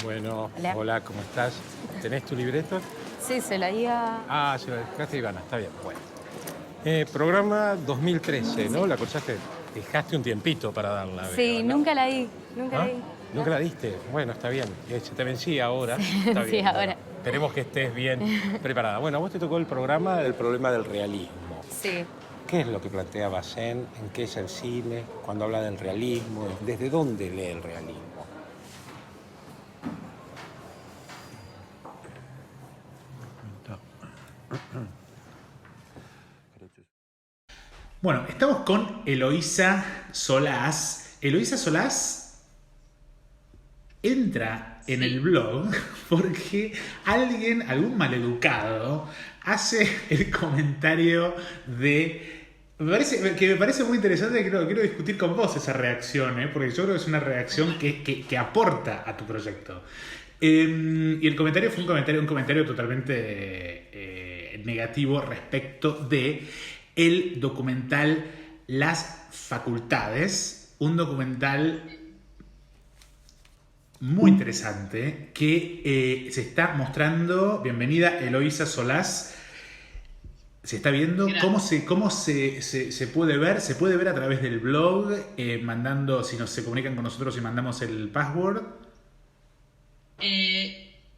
Bueno, Hola. hola, ¿cómo estás? ¿Tenés tu libreto? Sí, se la iba. Ah, se lo dejaste a Ivana, está bien, bueno. Programa 2013, ¿no? La cursaste, dejaste un tiempito para darla, veo, Sí, ¿no? nunca la di, nunca la ¿Ah? di. No. ¿Nunca la diste? Bueno, está bien. Se te vencía ahora. Sí, Está sí, bien, bueno. ahora. Esperemos que estés bien preparada. Bueno, a vos te tocó el programa del problema del realismo. Sí. ¿Qué es lo que plantea Bazin? ¿En qué es el cine? Cuando habla del realismo, ¿desde dónde lee el realismo? Bueno, estamos con Eloísa Solás. Eloísa Solás entra en el blog porque algún maleducado, hace el comentario de... me parece muy interesante, quiero discutir con vos esa reacción, porque yo creo que es una reacción que aporta a tu proyecto. Y el comentario fue un comentario totalmente negativo respecto de el documental Las Facultades, un documental muy interesante que se está mostrando. Bienvenida, Eloísa Solás. Se está viendo. Gracias. ¿Cómo se puede ver? Se puede ver a través del blog, mandando, si se comunican con nosotros y mandamos el password.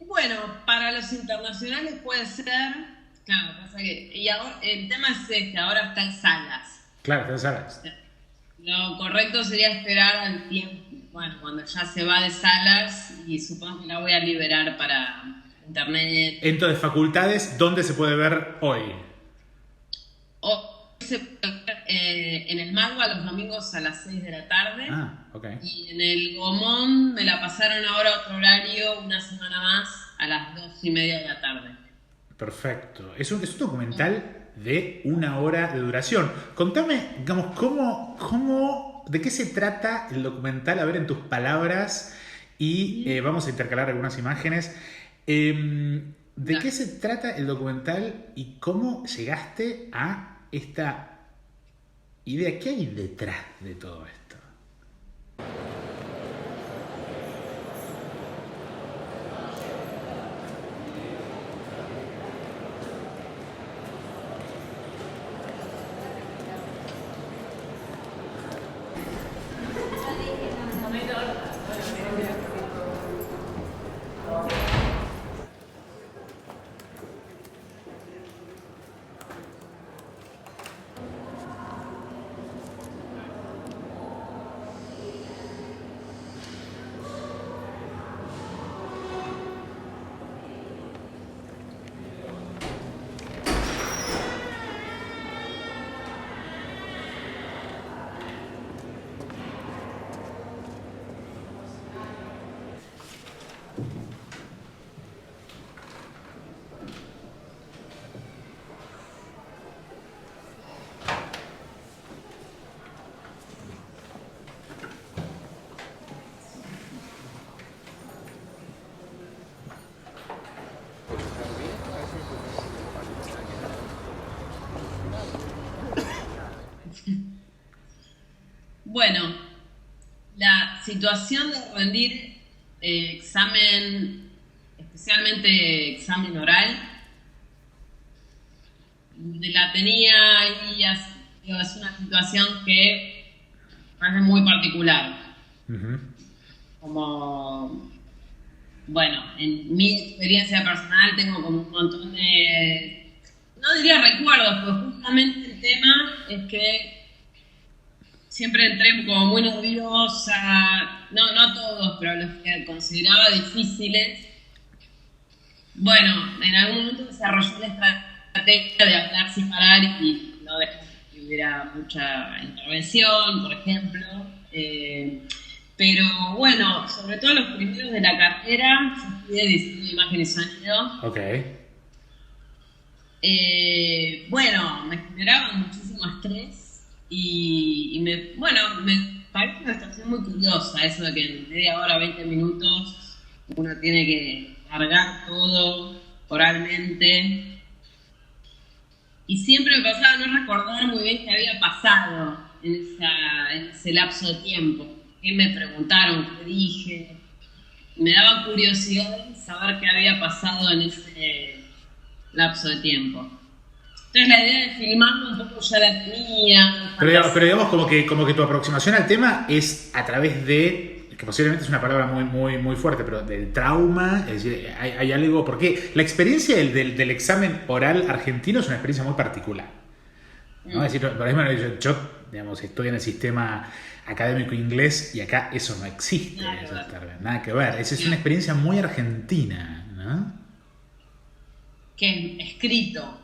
Bueno, para los internacionales puede ser. Claro, pasa que. Y ahora, el tema es este: ahora está en salas. Claro, te sabes. Lo correcto sería esperar al tiempo. Bueno, cuando ya se va de salas, y supongo que la voy a liberar para internet. Entonces, facultades, ¿dónde se puede ver hoy? O se puede ver, en el Malva los domingos a las 6 de la tarde. Ah, ok. Y en el Gomón me la pasaron ahora a otro horario, una semana más, a las 2:30 de la tarde. Perfecto. Es un documental de 1 hora de duración. Contame, digamos, de qué se trata el documental, a ver en tus palabras, y vamos a intercalar algunas imágenes. ¿De qué se trata el documental y cómo llegaste a esta idea? ¿Qué hay detrás de todo esto? Bueno, la situación de rendir examen, especialmente examen oral, la tenía y es una situación que es muy particular. Uh-huh. Como, bueno, en mi experiencia personal tengo como un montón de, no diría recuerdos, pero justamente el tema es que siempre entré como muy nerviosa, no todos, pero los que consideraba difíciles. Bueno, en algún momento desarrollé la estrategia de hablar sin parar y no dejar que hubiera mucha intervención, por ejemplo. Pero bueno, sobre todo los primeros de la carrera, yo estudié diseño de imagen y sonido. Ok. Bueno, me generaba muchísimo estrés y me parece una situación muy curiosa eso de que en media hora, 20 minutos, uno tiene que cargar todo oralmente. Y siempre me pasaba no recordar muy bien qué había pasado en ese lapso de tiempo. ¿Qué me preguntaron? ¿Qué dije? me daba curiosidad saber qué había pasado en ese lapso de tiempo. Entonces la idea de filmarlo un poco ya la tenía. Pero digamos como que tu aproximación al tema es a través de, que posiblemente es una palabra muy fuerte, pero del trauma, es decir, hay algo, porque la experiencia del examen oral argentino es una experiencia muy particular, ¿no? Es decir, por ejemplo, yo digamos, estoy en el sistema académico inglés y acá eso no existe, nada que ver. Esa es una experiencia muy argentina, ¿no? Que escrito.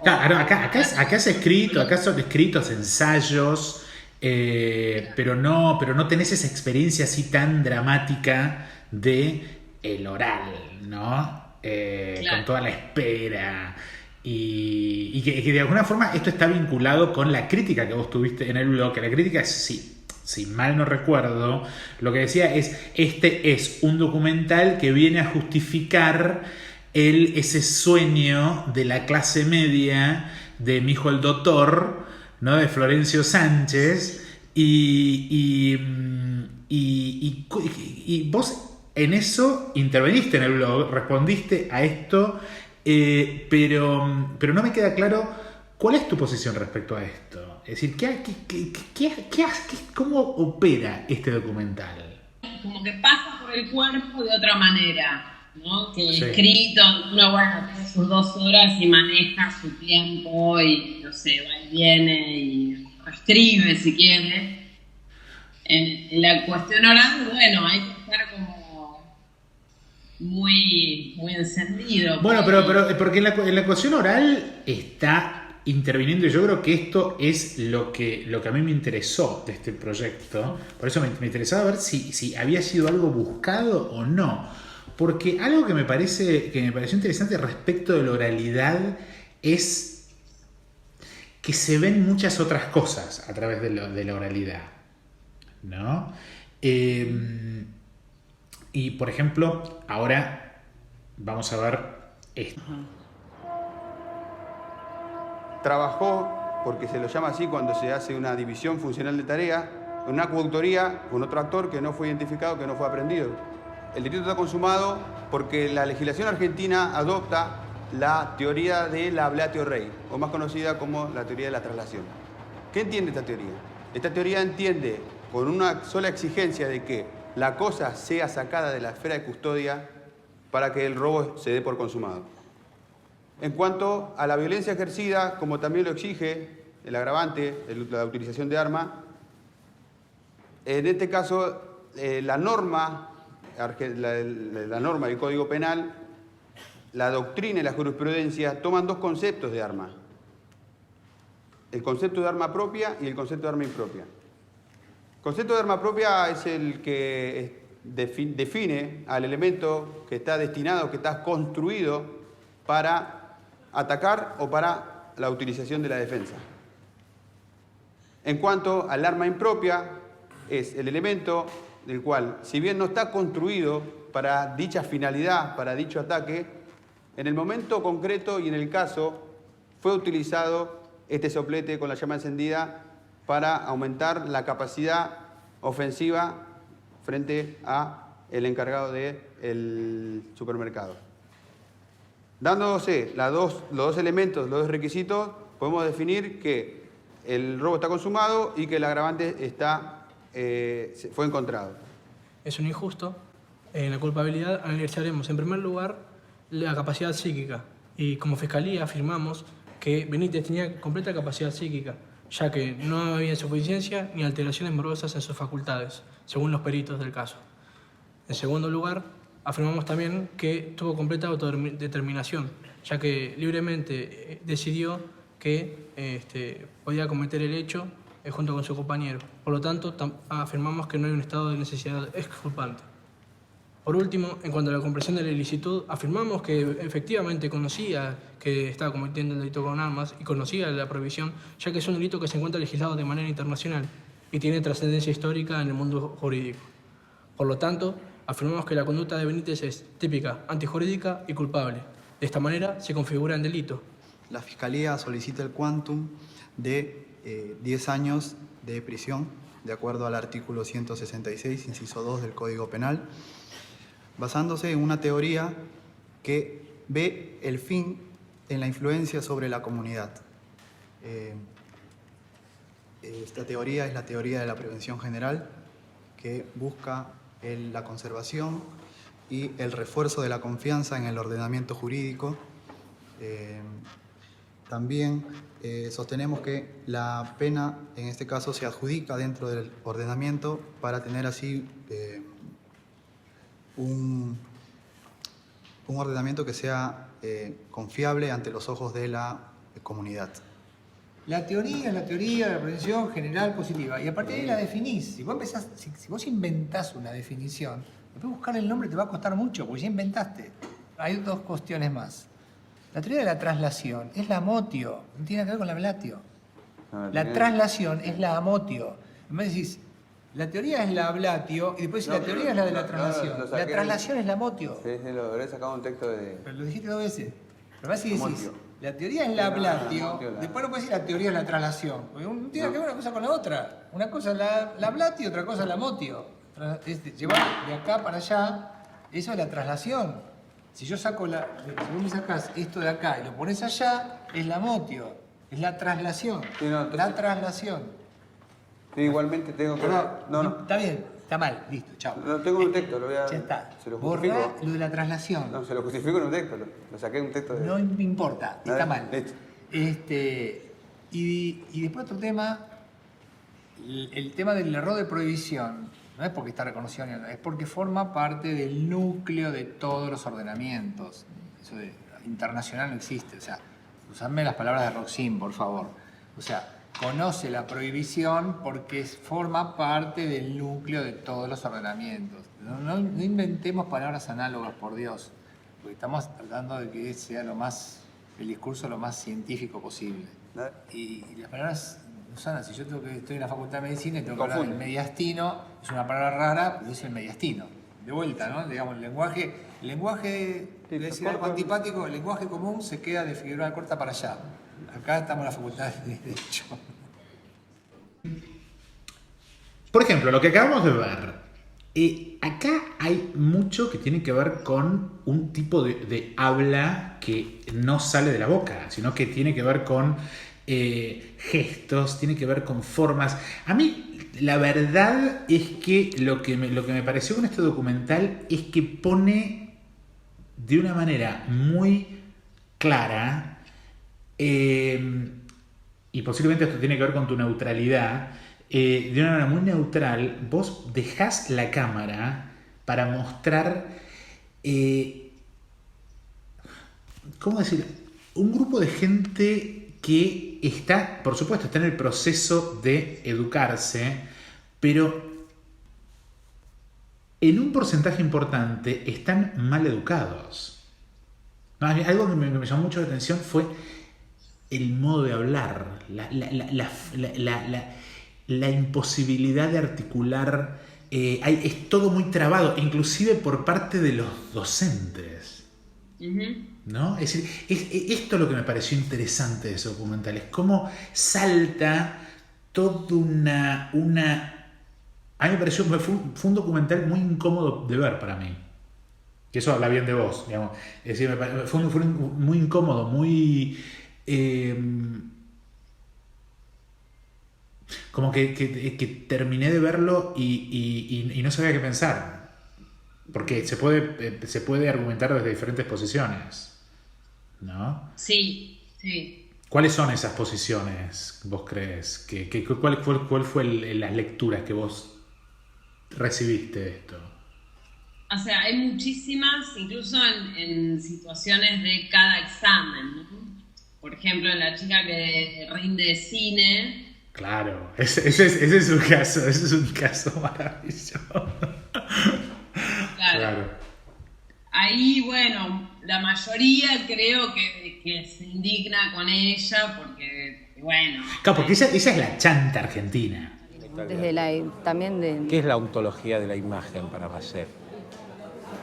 Claro, acá es escrito, acá son escritos, ensayos, pero no tenés esa experiencia así tan dramática de el oral, ¿no? Con toda la espera. Y que de alguna forma esto está vinculado con la crítica que vos tuviste en el blog, que la crítica es, sí, si mal no recuerdo, lo que decía es, este es un documental que viene a justificar ese sueño de la clase media de Mi hijo el doctor, ¿no? De Florencio Sánchez, y vos en eso interveniste en el blog, respondiste a esto, pero no me queda claro cuál es tu posición respecto a esto. Es decir, ¿cómo opera este documental? Como que pasa por el cuerpo de otra manera, ¿no? Que sí. Escrito, uno tiene sus 2 horas y maneja su tiempo y, no sé, va y viene y escribe si quiere. En la cuestión oral, hay que estar como muy encendido. Bueno, pero porque en la cuestión oral está interviniendo, y yo creo que esto es lo que a mí me interesó de este proyecto. Por eso me interesaba ver si había sido algo buscado o no. Porque algo que me pareció interesante respecto de la oralidad es que se ven muchas otras cosas a través de la oralidad, ¿no? Y por ejemplo, ahora vamos a ver esto. Trabajó, porque se lo llama así cuando se hace una división funcional de tarea, una coautoría con otro actor que no fue identificado, que no fue aprendido. El delito está consumado porque la legislación argentina adopta la teoría de la ablatio rei, o más conocida como la teoría de la traslación. ¿Qué entiende esta teoría? Esta teoría entiende con una sola exigencia de que la cosa sea sacada de la esfera de custodia para que el robo se dé por consumado. En cuanto a la violencia ejercida, como también lo exige el agravante de la utilización de arma, en este caso la norma del Código Penal, la doctrina y la jurisprudencia toman 2 conceptos de arma. El concepto de arma propia y el concepto de arma impropia. El concepto de arma propia es el que define al elemento que está destinado, que está construido para atacar o para la utilización de la defensa. En cuanto al arma impropia, es el elemento del cual, si bien no está construido para dicha finalidad, para dicho ataque, en el momento concreto y en el caso fue utilizado este soplete con la llama encendida para aumentar la capacidad ofensiva frente a el encargado del supermercado. Dándose los 2 elementos, los 2 requisitos, podemos definir que el robo está consumado y que el agravante fue encontrado. Es un injusto. En la culpabilidad analizaremos en primer lugar la capacidad psíquica y como Fiscalía afirmamos que Benítez tenía completa capacidad psíquica, ya que no había insuficiencia ni alteraciones morbosas en sus facultades, según los peritos del caso. En segundo lugar, afirmamos también que tuvo completa autodeterminación, ya que libremente decidió que podía cometer el hecho junto con su compañero. Por lo tanto, afirmamos que no hay un estado de necesidad exculpante. Por último, en cuanto a la comprensión de la ilicitud, afirmamos que efectivamente conocía que estaba cometiendo el delito con armas y conocía la prohibición, ya que es un delito que se encuentra legislado de manera internacional y tiene trascendencia histórica en el mundo jurídico. Por lo tanto, afirmamos que la conducta de Benítez es típica, antijurídica y culpable. De esta manera se configura en delito. La Fiscalía solicita el quantum de 10 años de prisión, de acuerdo al artículo 166, inciso 2 del Código Penal, basándose en una teoría que ve el fin en la influencia sobre la comunidad. Esta teoría es la teoría de la prevención general, que busca la conservación y el refuerzo de la confianza en el ordenamiento jurídico. También sostenemos que la pena, en este caso, se adjudica dentro del ordenamiento para tener así un ordenamiento que sea confiable ante los ojos de la comunidad. La teoría es la teoría de la prevención general positiva y a partir de ahí la definís. Si vos inventás una definición, después buscar el nombre te va a costar mucho porque ya inventaste. Hay dos cuestiones más. La teoría de la traslación es la amotio, no tiene nada que ver con la ablatio. La traslación es la amotio. En vez de decís, la teoría es la ablatio y después la teoría es la de la traslación. La traslación es la amotio. Sí, lo habré sacado un texto de... Pero lo dijiste 2 veces. Pero vas y decís, la teoría es la ablatio, después no puedes decir la teoría es la traslación. Porque no tiene que ver una cosa con la otra. Una cosa es la ablatio y otra cosa es la amotio. Llevar de acá para allá, eso es la traslación. Si yo saco si vos me sacás esto de acá y lo pones allá, es la amotio, es la traslación. Sí, no, entonces... La traslación. Sí, igualmente tengo que... No. Está bien, está mal, listo, chao. No tengo un texto, lo voy a... Ya está. Se lo justifico. Borrá lo de la traslación. No, se lo justifico en un texto, lo saqué en un texto de... No me importa, está mal. Listo. Y después otro tema, el tema del error de prohibición, no es porque está reconocido, es porque forma parte del núcleo de todos los ordenamientos. Eso de internacional no existe. O sea, usame las palabras de Roxin, por favor. O sea, conoce la prohibición porque forma parte del núcleo de todos los ordenamientos. No inventemos palabras análogas, por Dios, porque estamos tratando de que sea el discurso lo más científico posible. Y las palabras, Susana, si yo estoy en la Facultad de Medicina y tengo que hablar del mediastino, es una palabra rara, pero es el mediastino. De vuelta, ¿no? Digamos, el lenguaje, voy a decir algo antipático, el lenguaje común se queda de Figueroa Corta para allá. Acá estamos en la Facultad de Derecho. Por ejemplo, lo que acabamos de ver. Acá hay mucho que tiene que ver con un tipo de habla que no sale de la boca, sino que tiene que ver con gestos, tiene que ver con formas. A mí, la verdad es que lo que me pareció con este documental es que pone de una manera muy clara, y posiblemente esto tiene que ver con tu neutralidad, de una manera muy neutral, vos dejás la cámara para mostrar, ¿cómo decir? Un grupo de gente que está, por supuesto, está en el proceso de educarse, pero en un porcentaje importante están mal educados. No, algo que me llamó mucho la atención fue el modo de hablar, la imposibilidad de articular, es todo muy trabado, inclusive por parte de los docentes. ¿No? Es decir, esto es lo que me pareció interesante de ese documental, es cómo salta toda una... A mí me pareció, fue un documental muy incómodo de ver para mí. Que eso habla bien de vos, digamos. Es decir, fue muy incómodo, muy... como que terminé de verlo y no sabía qué pensar. Porque se puede argumentar desde diferentes posiciones, ¿no? Sí, sí. ¿Cuáles son esas posiciones, vos crees? ¿Cuál fue las lecturas que vos recibiste de esto? O sea, hay muchísimas, incluso en situaciones de cada examen, ¿no? Por ejemplo, la chica que rinde cine. Claro, ese es un caso maravilloso. Claro. Ahí, bueno, la mayoría creo que se indigna con ella porque, bueno... Claro, porque ella es la chanta argentina. Desde también de... ¿Qué es la ontología de la imagen para Basset?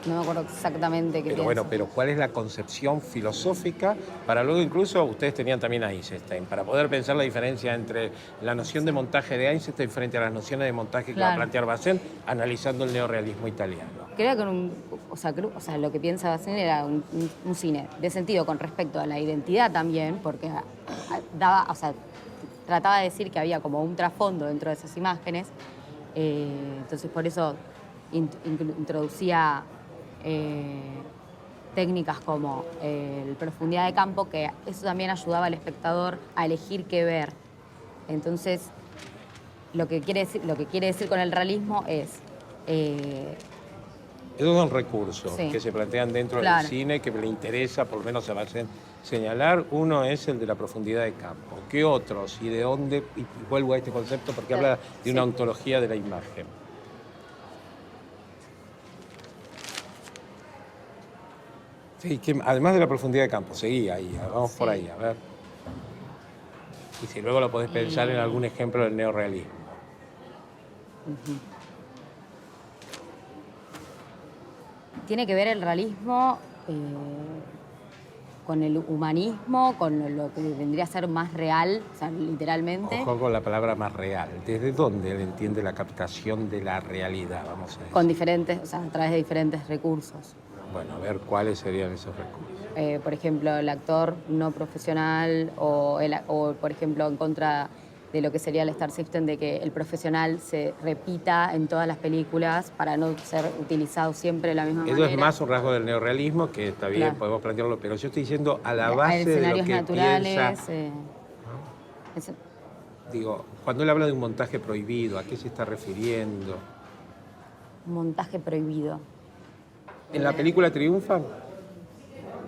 No me acuerdo exactamente qué Pero pienso. bueno, pero ¿cuál es la concepción filosófica? Para luego incluso ustedes tenían también a Eisenstein, para poder pensar la diferencia entre la noción de montaje de Eisenstein frente a las nociones de montaje que va a Claro. plantear Bazin, analizando el neorrealismo italiano. Creo que o sea, lo que piensa Bazin era un cine de sentido con respecto a la identidad también, porque daba, o sea, trataba de decir que había como un trasfondo dentro de esas imágenes. Entonces por eso introducía técnicas como profundidad de campo, que eso también ayudaba al espectador a elegir qué ver. Entonces, lo que quiere decir con el realismo es Esos son recursos Sí. que se plantean dentro Claro. del cine, que le interesa, por lo menos a Bazin, señalar. Uno es el de la profundidad de campo. ¿Qué otros? ¿Y de dónde? Y vuelvo a este concepto porque Claro. habla de una Sí. ontología de la imagen. Sí, que además de la profundidad de campo, seguí ahí, vamos por ahí, a ver. Y si luego lo podés pensar en algún ejemplo del neorrealismo. tiene que ver el realismo con el humanismo, con lo que vendría a ser más real, o sea, literalmente. Ojo con la palabra más real. ¿Desde dónde él entiende la captación de la realidad, vamos a decir? Con diferentes, o sea, a través de diferentes recursos. Bueno, a ver cuáles serían esos recursos. Por ejemplo, el actor no profesional o por ejemplo, en contra de lo que sería el Star System, de que el profesional se repita en todas las películas para no ser utilizado siempre de la misma Eso manera. es más un rasgo del neorrealismo, que está bien, Claro. podemos plantearlo, pero yo estoy diciendo a la Hay base de lo escenarios que naturales. piensa. Eso- Digo, cuando él habla de un montaje prohibido, ¿a qué se está refiriendo? un montaje prohibido. ¿En la película triunfa?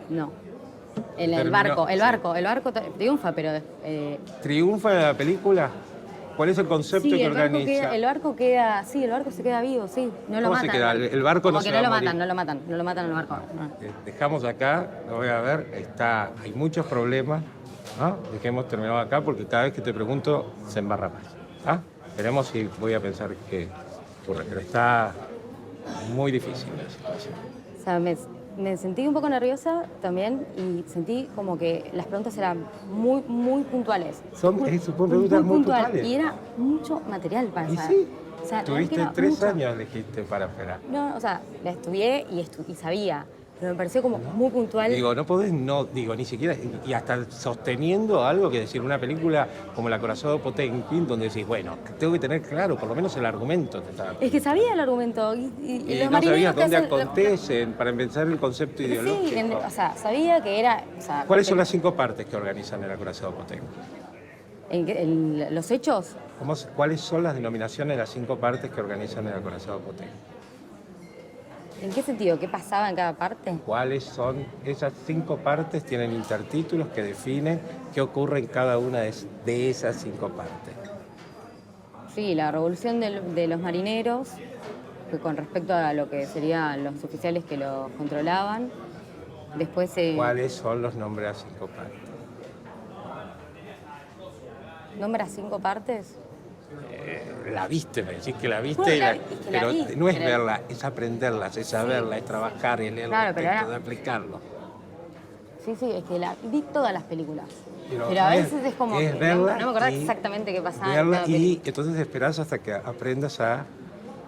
No. En el Terminó- barco, el barco triunfa, pero ¿Triunfa en la película? ¿Cuál es el concepto sí, que el barco organiza? el barco queda, sí, el barco se queda vivo, sí, no lo ¿Cómo se matan. queda? El barco Como no que se no va lo a morir. matan, no lo matan al barco. no. Dejamos acá, lo voy a ver, hay muchos problemas, ¿no? Dejemos terminado acá porque cada vez que te pregunto se embarra más. ¿Ah? Veremos si voy a pensar que ocurre, pero está muy difícil la situación. O sea, me sentí un poco nerviosa también y sentí como que las preguntas eran muy, muy puntuales. Son preguntas muy puntuales. Y era mucho material para Y saber. sí, O sea, tuviste era 3 mucho. años, elegiste para esperar. No, o sea, la estudié y sabía, pero me pareció como muy puntual. Digo, no podés, ni siquiera, y hasta sosteniendo algo que decir, una película como El acorazado Potemkin, donde decís, bueno, tengo que tener claro, por lo menos el argumento. Es que sabía el argumento y Y los no marineros sabías que dónde hacen- acontecen, para empezar el concepto ideológico. Sí, o sea, sabía que era... o sea, ¿Cuáles son las 5 partes que organizan El acorazado Potemkin? los hechos? ¿Cuáles son las denominaciones de las 5 partes que organizan El acorazado Potemkin? ¿En qué sentido? ¿Qué pasaba en cada parte? ¿Cuáles son esas 5 partes? Tienen intertítulos que definen qué ocurre en cada una de esas 5 partes. Sí, la revolución de los marineros, que con respecto a lo que serían los oficiales que los controlaban. Después ¿Cuáles son los nombres de las 5 partes? nombra 5 partes. La viste, me decís que la viste, Bueno, y es que la pero vi, no es pero- verla, es aprenderlas, es saberla, es trabajar, es leer Claro, el pero texto, ahora- de aplicarlo. Sí, es que vi todas las películas. Pero Pero a no veces es como que verla no me acordaba y exactamente qué pasaba. en verla cada y película. entonces esperás hasta que aprendas a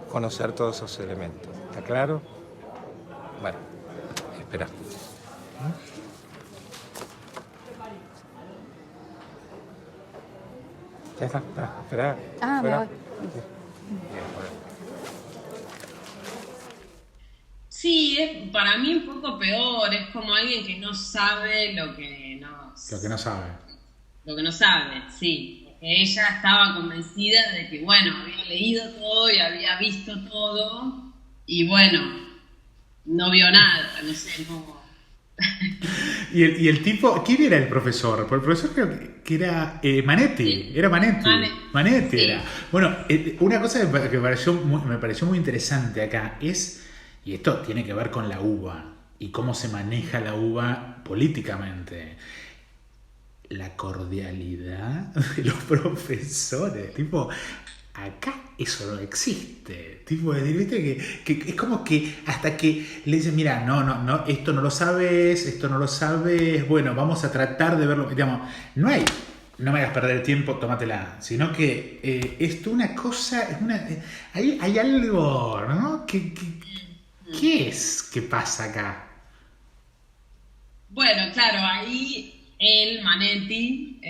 conocer todos esos elementos. ¿Está claro? Bueno, espera. Ya está, espera. Ah, me espera. voy. Bien, bueno. Sí, es para mí un poco peor, es como alguien que no sabe Lo que no sabe. lo que no sabe, sí. Porque ella estaba convencida de que, bueno, había leído todo y había visto todo, y bueno, no vio nada, no sé, no. Y el tipo, ¿quién era el profesor? Porque el profesor creo que era Manetti. Sí. Era Manetti. Manetti Sí. era. Bueno, una cosa que me pareció muy interesante acá es, y esto tiene que ver con la uva y cómo se maneja la uva políticamente. La cordialidad de los profesores. Tipo, acá eso no existe. Tipo, ¿viste? Que es como que hasta que le dicen, mira, no, esto no lo sabes, bueno, vamos a tratar de verlo. Digamos, no me hagas perder el tiempo, tómatela. Sino que esto una cosa, hay algo, ¿no? ¿Qué es que pasa acá? Bueno, claro, ahí Manetti,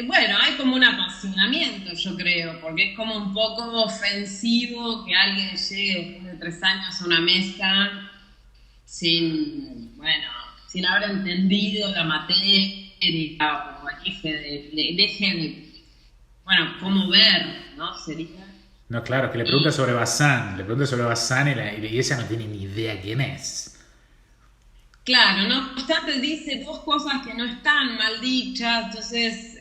bueno, hay como un apasionamiento, yo creo, porque es como un poco ofensivo que alguien llegue después de 3 años a una mesa sin haber entendido la materia o el eje de cómo ver, ¿no? Sería. No, claro, que le pregunta sobre Bazán y ella no tiene ni idea quién es. Claro, no obstante dice 2 cosas que no están mal dichas, entonces,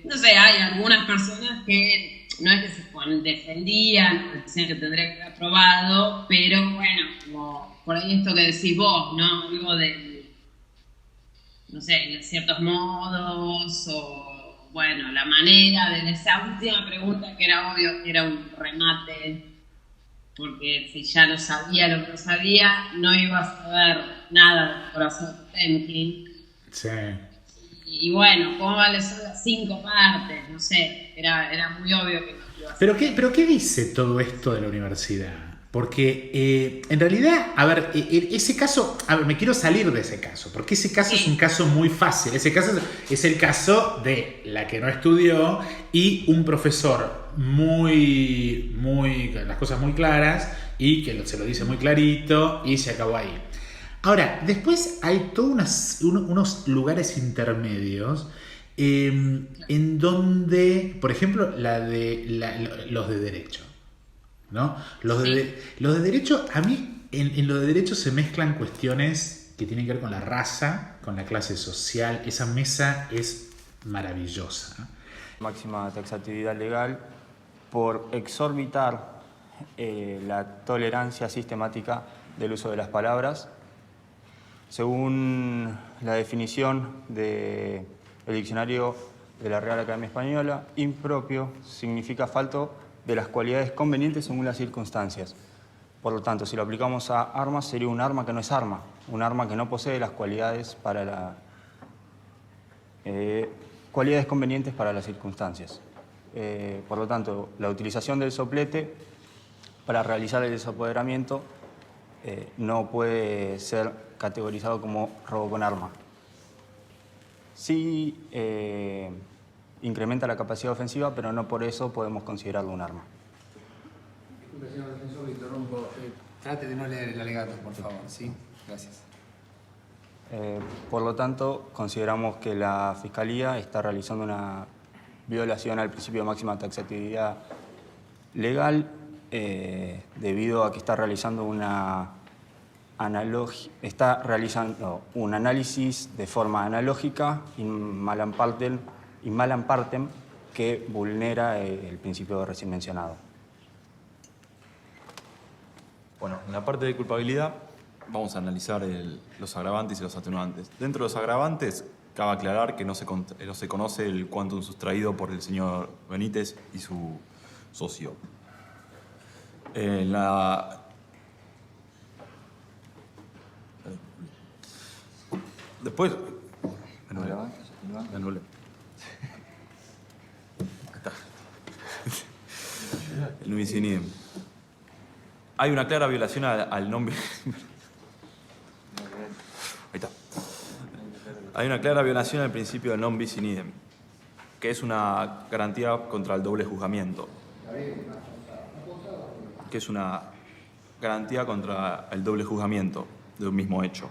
no sé, hay algunas personas que no es que se defendían, decían que tendría que haber aprobado, pero bueno, como por ahí esto que decís vos, ¿no? Algo de, no sé, de ciertos modos o, bueno, la manera de esa última pregunta que era obvio que era un remate, porque si ya no sabía lo que no sabía, no iba a saber nada del corazón de Potemkin. Sí. Y bueno, ¿cómo vale solo 5 partes? No sé, era muy obvio que no iba a ¿Pero qué dice todo esto de la universidad? Porque en realidad, a ver, ese caso, me quiero salir de ese caso, porque ese caso es un caso muy fácil. Ese caso es el caso de la que no estudió y un profesor las cosas muy claras y que se lo dice muy clarito y se acabó ahí. Ahora, después hay todos unos lugares intermedios en donde, por ejemplo, los de derecho, ¿no? Los de derecho, a mí en lo de derecho se mezclan cuestiones que tienen que ver con la raza, con la clase social. Esa mesa es maravillosa. Máxima taxatividad legal por exorbitar la tolerancia sistemática del uso de las palabras. Según la definición del diccionario de la Real Academia Española, impropio significa falto de las cualidades convenientes según las circunstancias. Por lo tanto, si lo aplicamos a armas, sería un arma que no es arma, un arma que no posee las cualidades cualidades convenientes para las circunstancias. Por lo tanto, la utilización del soplete para realizar el desapoderamiento no puede ser categorizado como robo con arma. Sí incrementa la capacidad ofensiva, pero no por eso podemos considerarlo un arma. Disculpe, señor defensor, lo interrumpo. Trate de no leer el alegato, por favor. Sí, gracias. Por lo tanto, consideramos que la Fiscalía está realizando una violación al principio de máxima taxatividad legal debido a que está realizando un análisis de forma analógica in malam partem que vulnera el principio recién mencionado. Bueno, en la parte de culpabilidad vamos a analizar los agravantes y los atenuantes. Dentro de los agravantes, cabe aclarar que no se conoce el quantum sustraído por el señor Benítez y su socio. Después... Me anulé. Ahí está. El bis in idem. Hay una clara violación al nombre... Ahí está. Hay una clara violación al principio del non bis in idem, que es una garantía contra el doble juzgamiento. Que es una garantía contra el doble juzgamiento de un mismo hecho.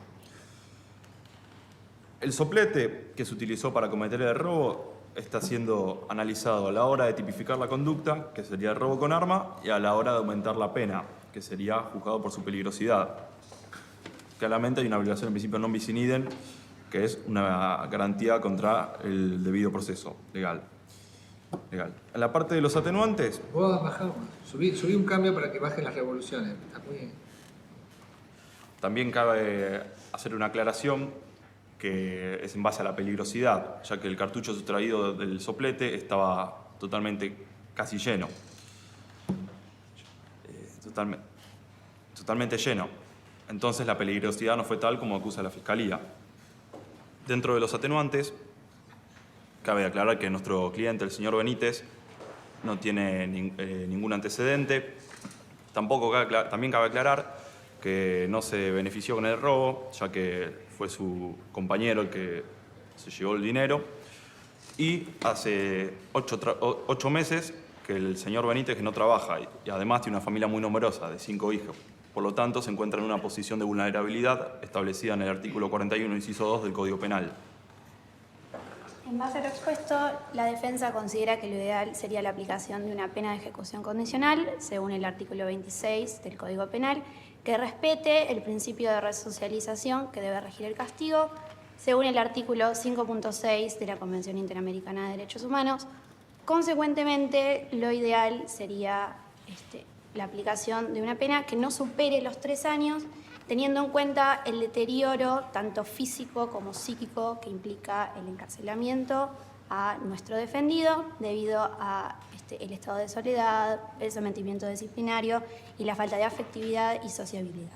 El soplete que se utilizó para cometer el robo está siendo analizado a la hora de tipificar la conducta, que sería el robo con arma, y a la hora de aumentar la pena, que sería juzgado por su peligrosidad. Claramente hay una violación del principio non bis in idem, que es una garantía contra el debido proceso legal. En la parte de los atenuantes... Vos bajá, subí un cambio para que bajen las revoluciones. Está muy bien. También cabe hacer una aclaración que es en base a la peligrosidad, ya que el cartucho sustraído del soplete estaba totalmente casi lleno. Totalmente lleno. Entonces la peligrosidad no fue tal como acusa la Fiscalía. Dentro de los atenuantes, cabe aclarar que nuestro cliente, el señor Benítez, no tiene ningún antecedente. También cabe aclarar que no se benefició con el robo, ya que fue su compañero el que se llevó el dinero. Y hace 8 meses que el señor Benítez no trabaja y además tiene una familia muy numerosa, de 5 hijos. Por lo tanto, se encuentra en una posición de vulnerabilidad establecida en el artículo 41, inciso 2 del Código Penal. En base a lo expuesto, la defensa considera que lo ideal sería la aplicación de una pena de ejecución condicional, según el artículo 26 del Código Penal, que respete el principio de resocialización que debe regir el castigo, según el artículo 5.6 de la Convención Interamericana de Derechos Humanos. Consecuentemente, lo ideal sería la aplicación de una pena que no supere los 3 años, teniendo en cuenta el deterioro tanto físico como psíquico que implica el encarcelamiento a nuestro defendido debido a el estado de soledad, el sometimiento disciplinario y la falta de afectividad y sociabilidad.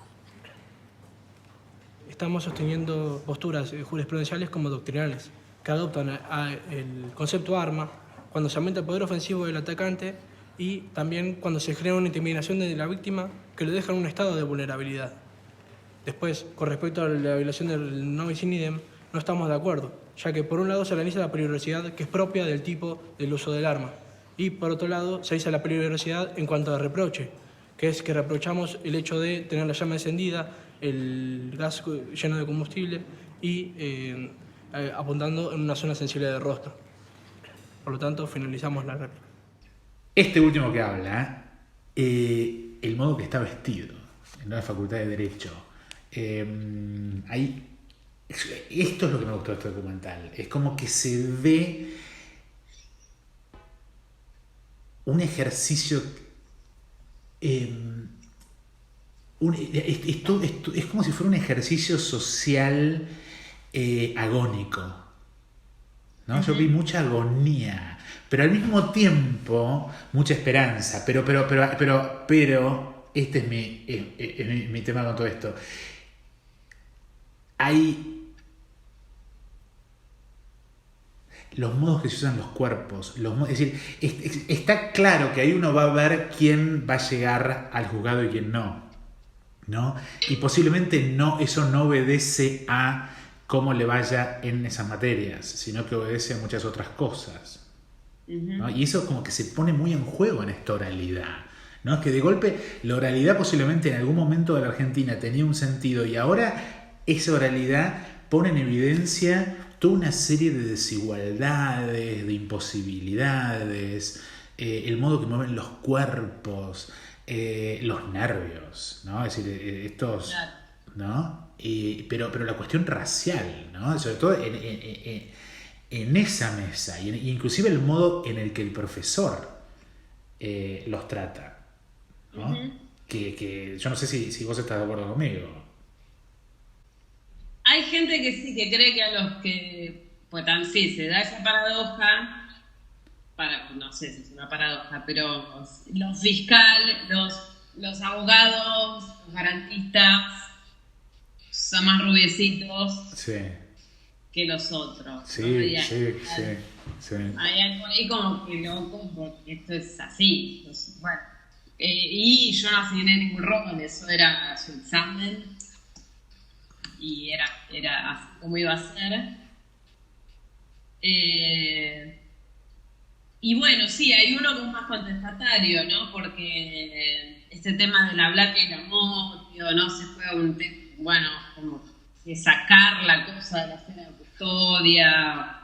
Estamos sosteniendo posturas jurisprudenciales como doctrinales, que adoptan el concepto arma cuando se aumenta el poder ofensivo del atacante y también cuando se crea una intimidación de la víctima que lo deja en un estado de vulnerabilidad. Después, con respecto a la violación del no bis in idem, no estamos de acuerdo, ya que por un lado se analiza la peligrosidad que es propia del tipo del uso del arma y por otro lado se dice la peligrosidad en cuanto a reproche, que es que reprochamos el hecho de tener la llama encendida, el gas lleno de combustible y apuntando en una zona sensible del rostro. Por lo tanto, finalizamos la réplica. Este último que habla, el modo que está vestido en la Facultad de Derecho. Esto es lo que me gustó de este documental. Es como que se ve un ejercicio. Es como si fuera un ejercicio social agónico, ¿no? Yo vi mucha agonía, pero al mismo tiempo mucha esperanza. Pero este es mi tema con todo esto. Hay los modos que se usan los cuerpos. Es decir, está claro que ahí uno va a ver quién va a llegar al juzgado y quién no. Y posiblemente eso no obedece a cómo le vaya en esas materias, sino que obedece a muchas otras cosas. ¿No? Y eso como que se pone muy en juego en esta oralidad. ¿No? Es que de golpe la oralidad posiblemente en algún momento de la Argentina tenía un sentido y ahora esa oralidad pone en evidencia toda una serie de desigualdades, de imposibilidades, el modo que mueven los cuerpos, los nervios, ¿no? Es decir, estos, ¿no? Pero la cuestión racial, ¿no? Sobre todo en esa mesa, y inclusive el modo en el que el profesor los trata, ¿no? Que yo no sé si vos estás de acuerdo conmigo. Hay gente que sí, que cree que a los que, pues tan sí, se da esa paradoja, no sé si es una paradoja, pero los fiscales, los abogados, los garantistas, son más rubiecitos que los otros. Sí, ¿no? sí. Hay algo ahí como que loco, porque esto es así. Entonces, bueno, y yo no asigné ningún rol, eso era su examen. Y era así como iba a ser. Y bueno, sí, hay uno que es más contestatario, ¿no? Porque este tema de la blanca y la motio, ¿no? Se fue a un tema, bueno, como de sacar la cosa de la esfera de custodia.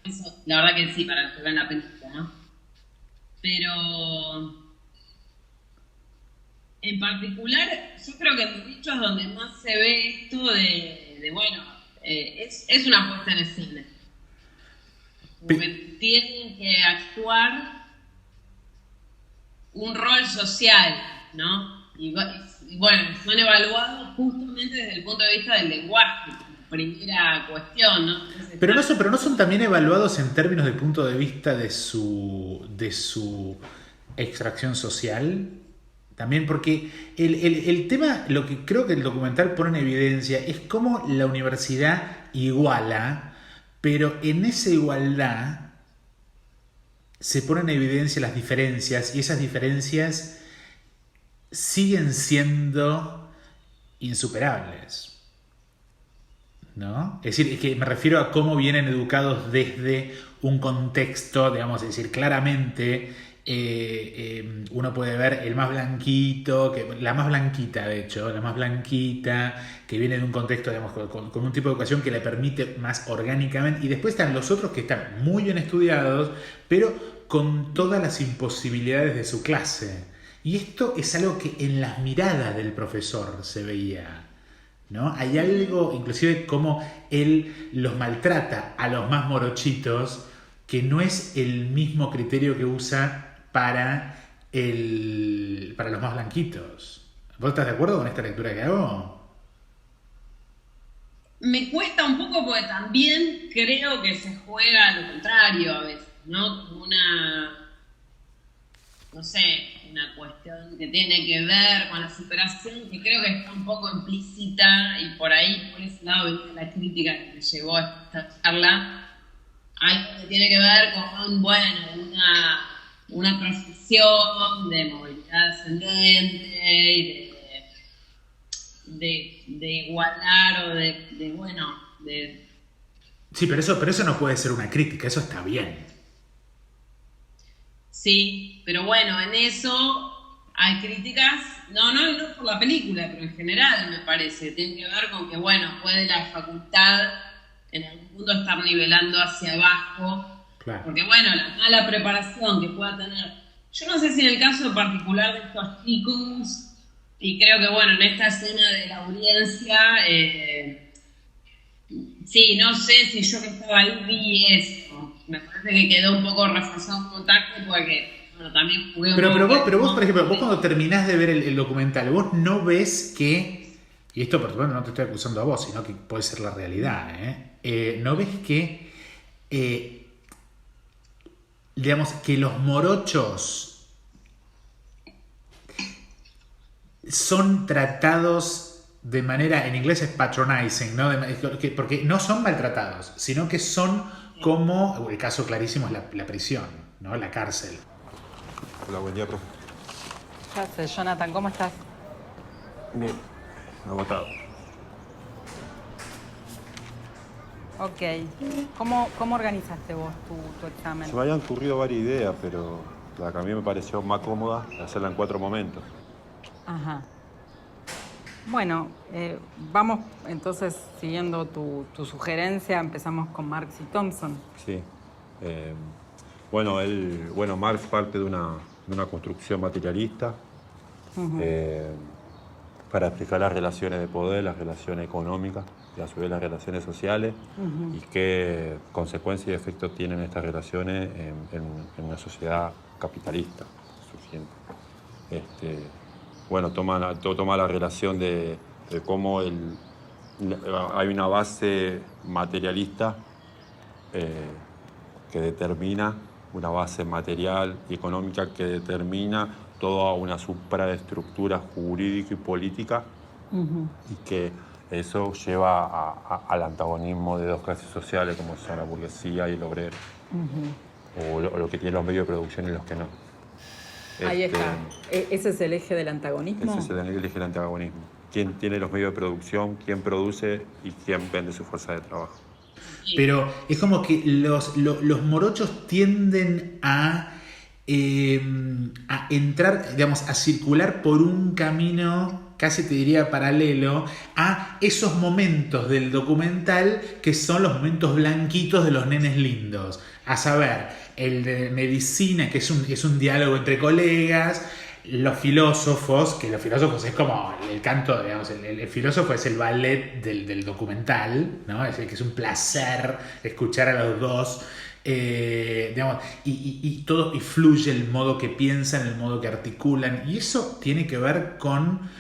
Eso, la verdad que sí, para el que vean la película, ¿no? Pero en particular, yo creo que en los dichos es donde más se ve esto de bueno, es una puesta en escena. Porque tienen que actuar un rol social, ¿no? Y bueno, son evaluados justamente desde el punto de vista del lenguaje. primera cuestión, ¿no? Entonces, Pero no son también evaluados en términos de punto de vista de su extracción social. También porque el tema, lo que creo que el documental pone en evidencia es cómo la universidad iguala, pero en esa igualdad se ponen en evidencia las diferencias y esas diferencias siguen siendo insuperables, ¿no? Es decir, es que me refiero a cómo vienen educados desde un contexto, digamos, es decir, claramente uno puede ver el más blanquito, la más blanquita, de hecho, la más blanquita, que viene de un contexto, digamos, con un tipo de educación que le permite más orgánicamente, y después están los otros que están muy bien estudiados, pero con todas las imposibilidades de su clase. Y esto es algo que en las miradas del profesor se veía, ¿no? Hay algo, inclusive, como él los maltrata a los más morochitos, que no es el mismo criterio que usa para los más blanquitos. ¿Vos estás de acuerdo con esta lectura que hago? Me cuesta un poco porque también creo que se juega a lo contrario a veces, ¿no? Como una cuestión que tiene que ver con la superación, que creo que está un poco implícita, y por ahí, por ese lado, viene la crítica que me llevó a esta charla, algo que tiene que ver con, una transición de movilidad ascendente y de igualar o de... Sí, pero eso no puede ser una crítica, eso está bien. Sí, pero bueno, en eso hay críticas, no por la película, pero en general me parece, tiene que ver con que, puede la facultad en algún punto estar nivelando hacia abajo, claro. Porque la mala preparación que pueda tener, yo no sé si en el caso particular de estos chicos, y creo que en esta escena de la audiencia, sí, no sé si yo que estaba ahí vi eso, me parece que quedó un poco reforzado un contacto porque también jugué pero vos, por ejemplo, vos cuando terminás de ver el documental, vos no ves que, y esto por supuesto no te estoy acusando a vos, sino que puede ser la realidad, no ves que digamos que los morochos son tratados de manera, en inglés es patronizing, ¿no? Porque no son maltratados, sino que son como, el caso clarísimo es la prisión, ¿no? La cárcel. Hola, buen día, profe. ¿Qué haces, Jonathan? ¿Cómo estás? Bien, agotado. Ok. ¿Cómo organizaste vos tu examen? Se me habían ocurrido varias ideas, pero la que a mí me pareció más cómoda hacerla en 4 momentos. Ajá. Bueno, vamos entonces siguiendo tu sugerencia, empezamos con Marx y Thompson. Sí. Marx parte de una construcción materialista para explicar las relaciones de poder, las relaciones económicas y a su vez las relaciones sociales y qué consecuencias y efectos tienen estas relaciones en una sociedad capitalista surgiente. Toma la relación de cómo hay una base materialista que determina, una base material y económica que determina toda una supraestructura jurídica y política y que eso lleva al antagonismo de dos clases sociales como son la burguesía y el obrero, o lo que tienen los medios de producción y los que no. Ahí está. ¿Ese es el eje del antagonismo? Ese es el eje del antagonismo. ¿Quién tiene los medios de producción, quién produce y quién vende su fuerza de trabajo? Pero es como que los morochos tienden a entrar, digamos, a circular por un camino, casi te diría paralelo, a esos momentos del documental que son los momentos blanquitos de los nenes lindos. A saber, el de medicina, que es un diálogo entre colegas, los filósofos, que los filósofos es como el canto, digamos, el filósofo es el ballet del documental, ¿no? Es el que es un placer escuchar a los dos, digamos, y todo, y fluye el modo que piensan, el modo que articulan, y eso tiene que ver con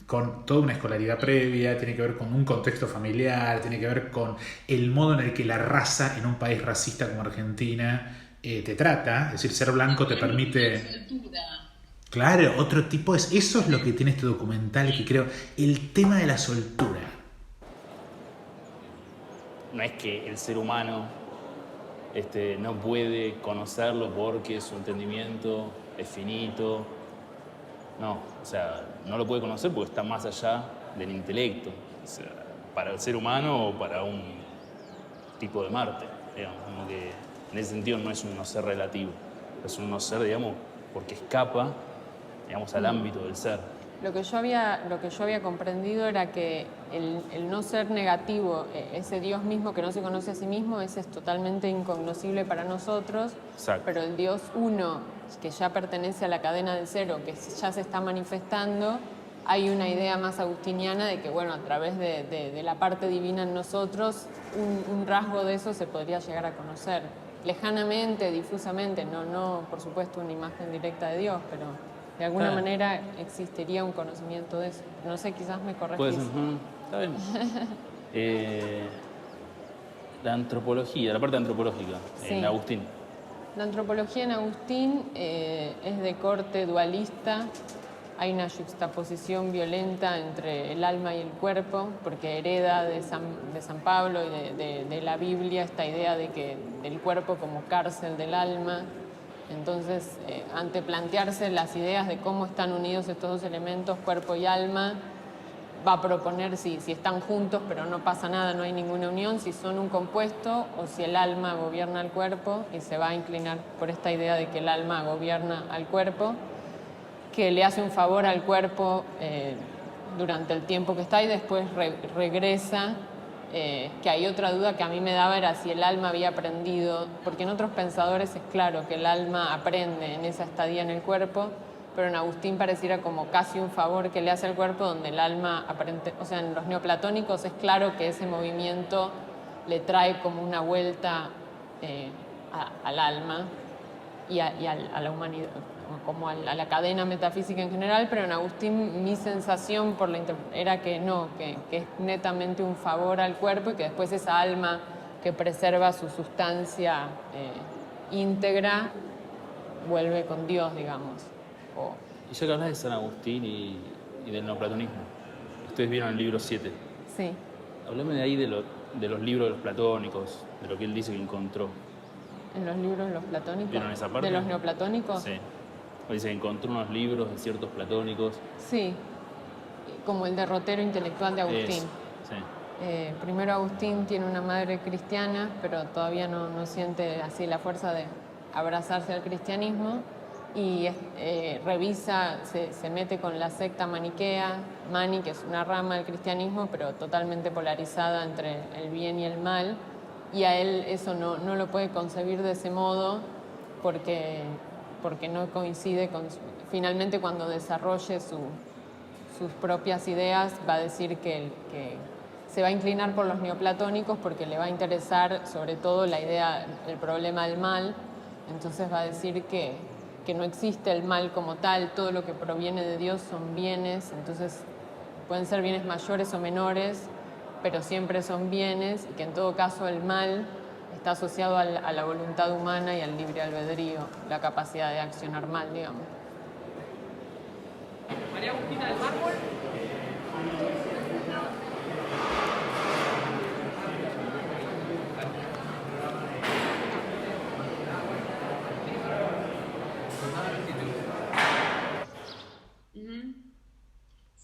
con toda una escolaridad previa, tiene que ver con un contexto familiar, tiene que ver con el modo en el que la raza en un país racista como Argentina te trata. Es decir, ser blanco te permite... Claro, otro tipo es... Eso es lo que tiene este documental, que creo... El tema de la soltura. No es que el ser humano no puede conocerlo porque su entendimiento es finito. No, o sea, no lo puede conocer porque está más allá del intelecto. O sea, para el ser humano o para un tipo de Marte, digamos, como que en ese sentido no es un no ser relativo, es un no ser, digamos, porque escapa, digamos, al ámbito del ser. Lo que yo había comprendido era que el no ser negativo, ese Dios mismo que no se conoce a sí mismo, ese es totalmente incognoscible para nosotros. Exacto. Pero el Dios uno, que ya pertenece a la cadena del cero, que ya se está manifestando, hay una idea más agustiniana de que, bueno, a través de la parte divina en nosotros, un rasgo de eso se podría llegar a conocer. Lejanamente, difusamente, no por supuesto una imagen directa de Dios, pero... De alguna manera existiría un conocimiento de eso. No sé, quizás me corregís. Puede ser. Está bien. La antropología, la parte antropológica, Sí. en Agustín. La antropología en Agustín es de corte dualista. Hay una juxtaposición violenta entre el alma y el cuerpo, porque hereda de San Pablo y de la Biblia esta idea de que del cuerpo como cárcel del alma. Entonces, ante plantearse las ideas de cómo están unidos estos dos elementos, cuerpo y alma, va a proponer si están juntos pero no pasa nada, no hay ninguna unión, si son un compuesto o si el alma gobierna al cuerpo, y se va a inclinar por esta idea de que el alma gobierna al cuerpo, que le hace un favor al cuerpo durante el tiempo que está y después regresa. Que hay otra duda que a mí me daba, era si el alma había aprendido, porque en otros pensadores es claro que el alma aprende en esa estadía en el cuerpo, pero en Agustín pareciera como casi un favor que le hace al cuerpo, donde el alma aprende. O sea, en los neoplatónicos es claro que ese movimiento le trae como una vuelta al alma y a la humanidad, como a la cadena metafísica en general, pero en Agustín mi sensación era que no, que es netamente un favor al cuerpo y que después esa alma que preserva su sustancia íntegra vuelve con Dios, digamos. Y ya que hablas de San Agustín y del neoplatonismo, ustedes vieron el libro 7. Sí. Háblame de ahí de los libros de los platónicos, de lo que él dice que encontró. ¿En los libros de los platónicos? ¿Vieron esa parte? ¿De los neoplatónicos? Sí. Dice que encontró unos libros de ciertos platónicos. Sí, como el derrotero intelectual de Agustín. Sí. Primero Agustín tiene una madre cristiana, pero todavía no siente así la fuerza de abrazarse al cristianismo, y revisa, se mete con la secta maniquea, Mani, que es una rama del cristianismo, pero totalmente polarizada entre el bien y el mal, y a él eso no lo puede concebir de ese modo porque no coincide con... Finalmente, cuando desarrolle sus propias ideas, va a decir que se va a inclinar por los neoplatónicos porque le va a interesar sobre todo la idea, el problema del mal. Entonces va a decir que no existe el mal como tal, todo lo que proviene de Dios son bienes, entonces pueden ser bienes mayores o menores, pero siempre son bienes, y que en todo caso el mal está asociado a la voluntad humana y al libre albedrío, la capacidad de accionar mal, digamos. María Agustina del Mármol.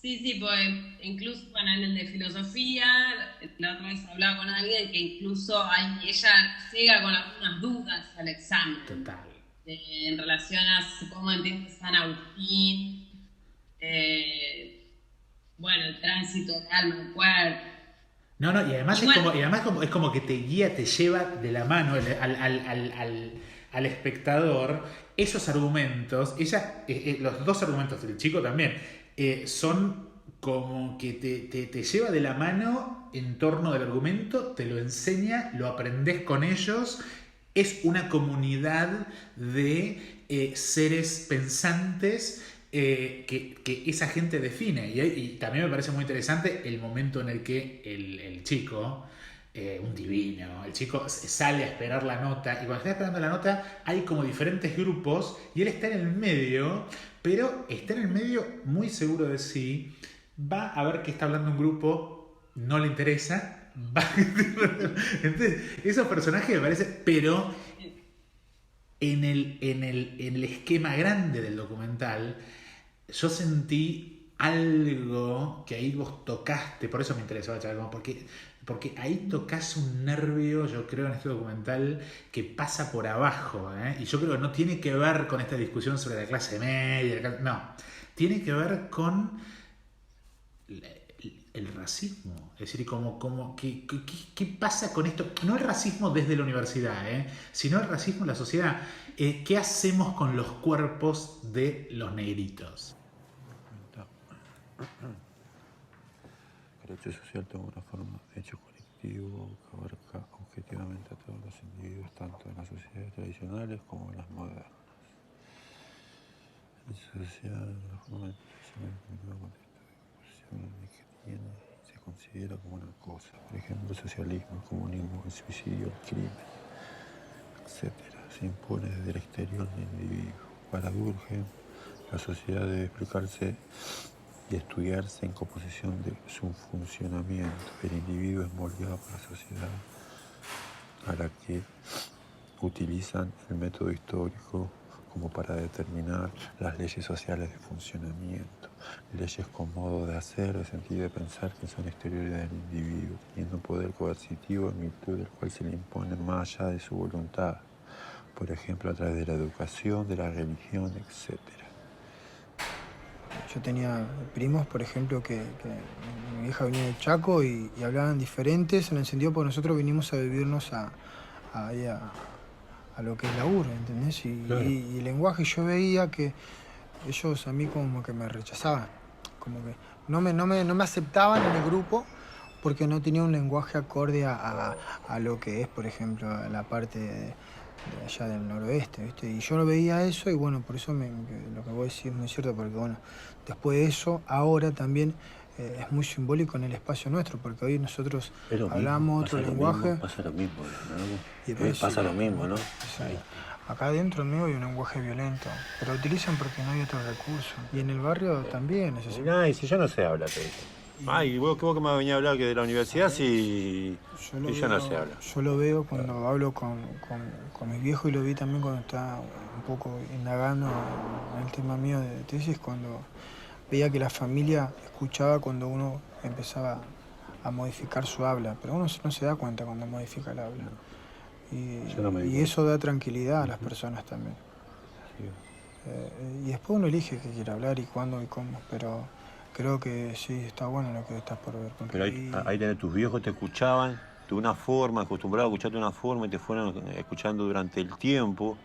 Sí, pues incluso en el de filosofía, la otra vez hablaba con alguien que incluso ella llega con algunas dudas al examen. Total. En relación a cómo entiende San Agustín, el tránsito del alma al cuerpo. No, y además, es como que te guía, te lleva de la mano al espectador esos argumentos. Los dos argumentos del chico también son como que te lleva de la mano en torno del argumento, te lo enseña, lo aprendés con ellos. Es una comunidad de seres pensantes que esa gente define. Y también me parece muy interesante el momento en el que el chico, un divino, el chico sale a esperar la nota, y cuando está esperando la nota hay como diferentes grupos y él está en el medio, pero está en el medio muy seguro de sí. Va a ver que está hablando un grupo, no le interesa. Entonces, esos personajes me parece, pero en el esquema grande del documental, yo sentí algo que ahí vos tocaste, por eso me interesaba, chaval, porque ahí tocas un nervio, yo creo, en este documental que pasa por abajo, y yo creo que no tiene que ver con esta discusión sobre la clase media, no, tiene que ver con el racismo, es decir, ¿qué pasa con esto? No el racismo desde la universidad, sino el racismo en la sociedad. ¿Qué hacemos con los cuerpos de los negritos? El hecho social toma una forma de hecho colectivo que abarca objetivamente a todos los individuos, tanto en las sociedades tradicionales como en las modernas. El hecho social es una forma de expresión en el contexto de conversión que tiene y se considera como una cosa. Por ejemplo, el socialismo, el comunismo, el suicidio, el crimen, etc. Se impone desde el exterior del individuo. Para Durkheim, la sociedad debe explicarse y estudiarse en composición de su funcionamiento. El individuo es moldeado por la sociedad a la que utilizan el método histórico como para determinar las leyes sociales de funcionamiento, leyes con modo de hacer, de sentir y de pensar que son exteriores del individuo, teniendo un poder coercitivo en virtud del cual se le imponen más allá de su voluntad, por ejemplo a través de la educación, de la religión, etc. Yo tenía primos, por ejemplo, que mi vieja venía de Chaco y hablaban diferentes en el sentido porque nosotros vinimos a vivirnos a lo que es laburo, ¿entendés? Claro. Y el lenguaje, yo veía que ellos a mí como que me rechazaban, como que no me aceptaban en el grupo porque no tenía un lenguaje acorde a lo que es, por ejemplo, la parte de allá del noroeste, ¿viste? Y yo lo veía eso y bueno, por eso lo que voy a decir es muy cierto, porque bueno, después de eso, ahora también es muy simbólico en el espacio nuestro, porque hoy nosotros hablamos otro lenguaje. Pasa lo mismo, Y ¿no? Pasa lo mismo, ¿no? Sí. Acá adentro mío hay un lenguaje violento, pero lo utilizan porque no hay otro recurso. Y en el barrio también es así. Ay, si yo no sé hablar, te digo. Ay, vos que me venía a hablar que de la universidad, sí, yo no sé hablar. Yo lo veo cuando hablo con mis viejos y lo vi también cuando estaba un poco indagando en el tema mío de tesis, cuando veía que la familia escuchaba cuando uno empezaba a modificar su habla, pero uno no se da cuenta cuando modifica el habla. Y eso da tranquilidad a las personas también. Y después uno elige qué quiere hablar y cuándo y cómo, pero creo que sí, está bueno lo que estás por ver. Pero ahí tenés, tus viejos te escuchaban de una forma, acostumbrados a escucharte de una forma y te fueron escuchando durante el tiempo.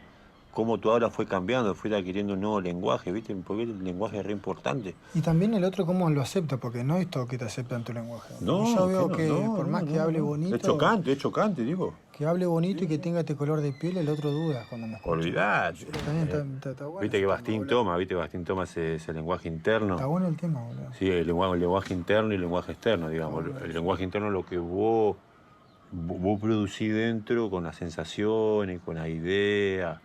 Cómo tu habla fue cambiando, fue adquiriendo un nuevo lenguaje, ¿viste? Porque el lenguaje es re importante. Y también el otro cómo lo acepta, porque no es todo que te aceptan tu lenguaje. No, yo veo que por más que hable bonito... Es chocante, digo. Que hable bonito y que tenga este color de piel, el otro duda cuando me escucha. Olvidate. También está bueno. Viste que Bastín toma ese lenguaje interno. Está bueno el tema, boludo. Sí, el lenguaje interno y el lenguaje externo, digamos. El lenguaje interno es lo que vos producís dentro con las sensaciones, con la idea,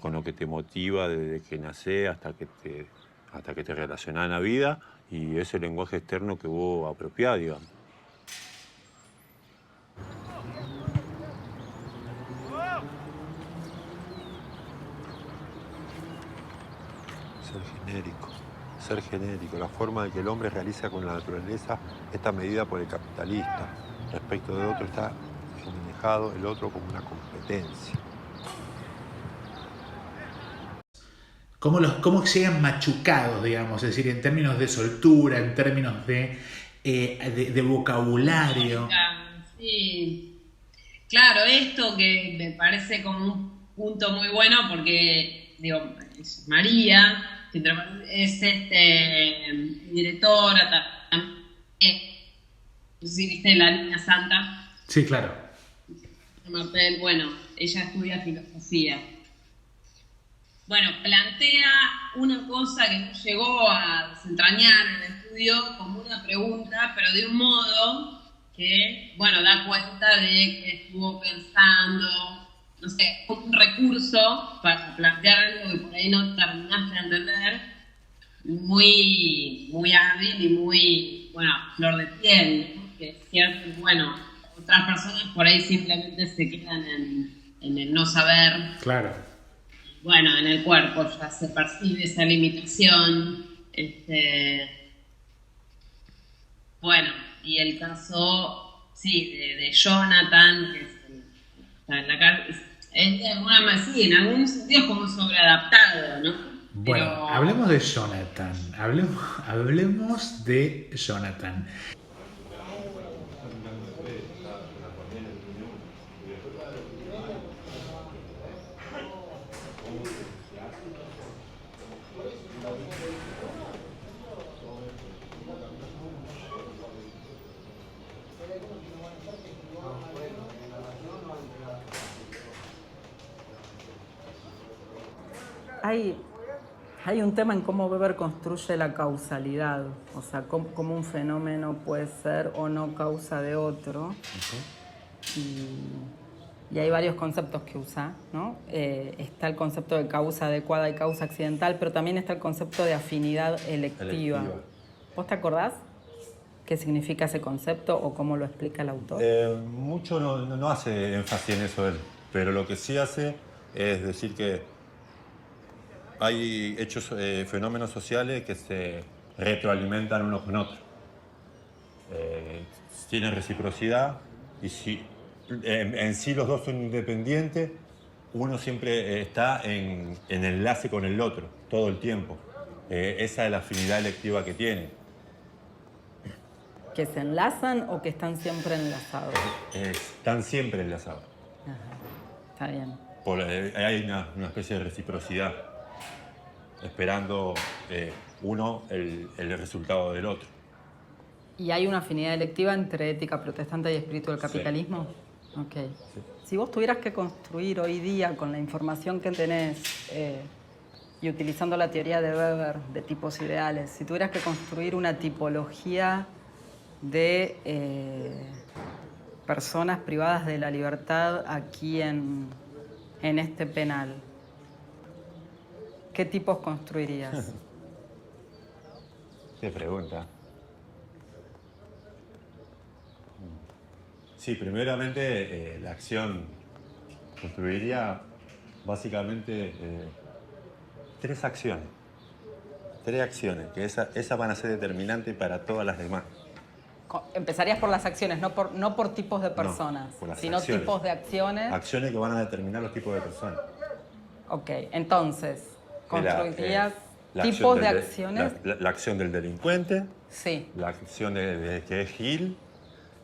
con lo que te motiva desde que nacés hasta que te relacionás en la vida, y ese lenguaje externo que vos apropiás, digamos. Ser genérico, la forma en que el hombre realiza con la naturaleza está medida por el capitalista. Respecto de otro está manejado el otro como una competencia. ¿Cómo llegan machucados, digamos? Es decir, en términos de soltura, en términos de vocabulario. Sí, claro, esto que me parece como un punto muy bueno porque, digo, María, que es directora también, ¿sí viste La Niña Santa? Sí, claro. Martel, bueno, ella estudia filosofía. bueno, plantea una cosa que no llegó a desentrañar en el estudio como una pregunta, pero de un modo que, bueno, da cuenta de que estuvo pensando, no sé, un recurso para plantear algo que por ahí no terminaste de entender, muy, muy hábil y muy, bueno, flor de piel, ¿no? Que es cierto, bueno, otras personas por ahí simplemente se quedan en el no saber. Claro. Bueno, en el cuerpo ya se percibe esa limitación. Bueno, y el caso, sí, de Jonathan, que está en la cárcel, es de alguna manera, sí, en algún sentido es como sobreadaptado, ¿no? Bueno, Pero... hablemos de Jonathan. Hablemos de Jonathan. Hay un tema en cómo Weber construye la causalidad, o sea, cómo un fenómeno puede ser o no causa de otro. Y hay varios conceptos que usa, ¿no? Está el concepto de causa adecuada y causa accidental, pero también está el concepto de afinidad electiva. ¿Vos te acordás qué significa ese concepto o cómo lo explica el autor? Mucho no hace énfasis en eso él, pero lo que sí hace es decir que hay hechos, fenómenos sociales que se retroalimentan unos con otros. Tienen reciprocidad y si en sí los dos son independientes, uno siempre está en enlace con el otro, todo el tiempo. Esa es la afinidad electiva que tiene. ¿Que se enlazan o que están siempre enlazados? Están siempre enlazados. Está bien. Hay una especie de reciprocidad, esperando uno el resultado del otro. ¿Y hay una afinidad electiva entre ética protestante y espíritu del capitalismo? Sí. Ok. Sí. Si vos tuvieras que construir hoy día con la información que tenés y utilizando la teoría de Weber de tipos ideales, si tuvieras que construir una tipología de personas privadas de la libertad aquí en este penal, ¿qué tipos construirías? Qué pregunta. Sí, primeramente la acción construiría básicamente tres acciones. Tres acciones, que esas van a ser determinantes para todas las demás. Empezarías por las acciones, no por tipos de personas, sino acciones. Tipos de acciones. Acciones que van a determinar los tipos de personas. Ok, entonces, construirías tipos de acciones. La acción del delincuente, sí. La acción del que es Gil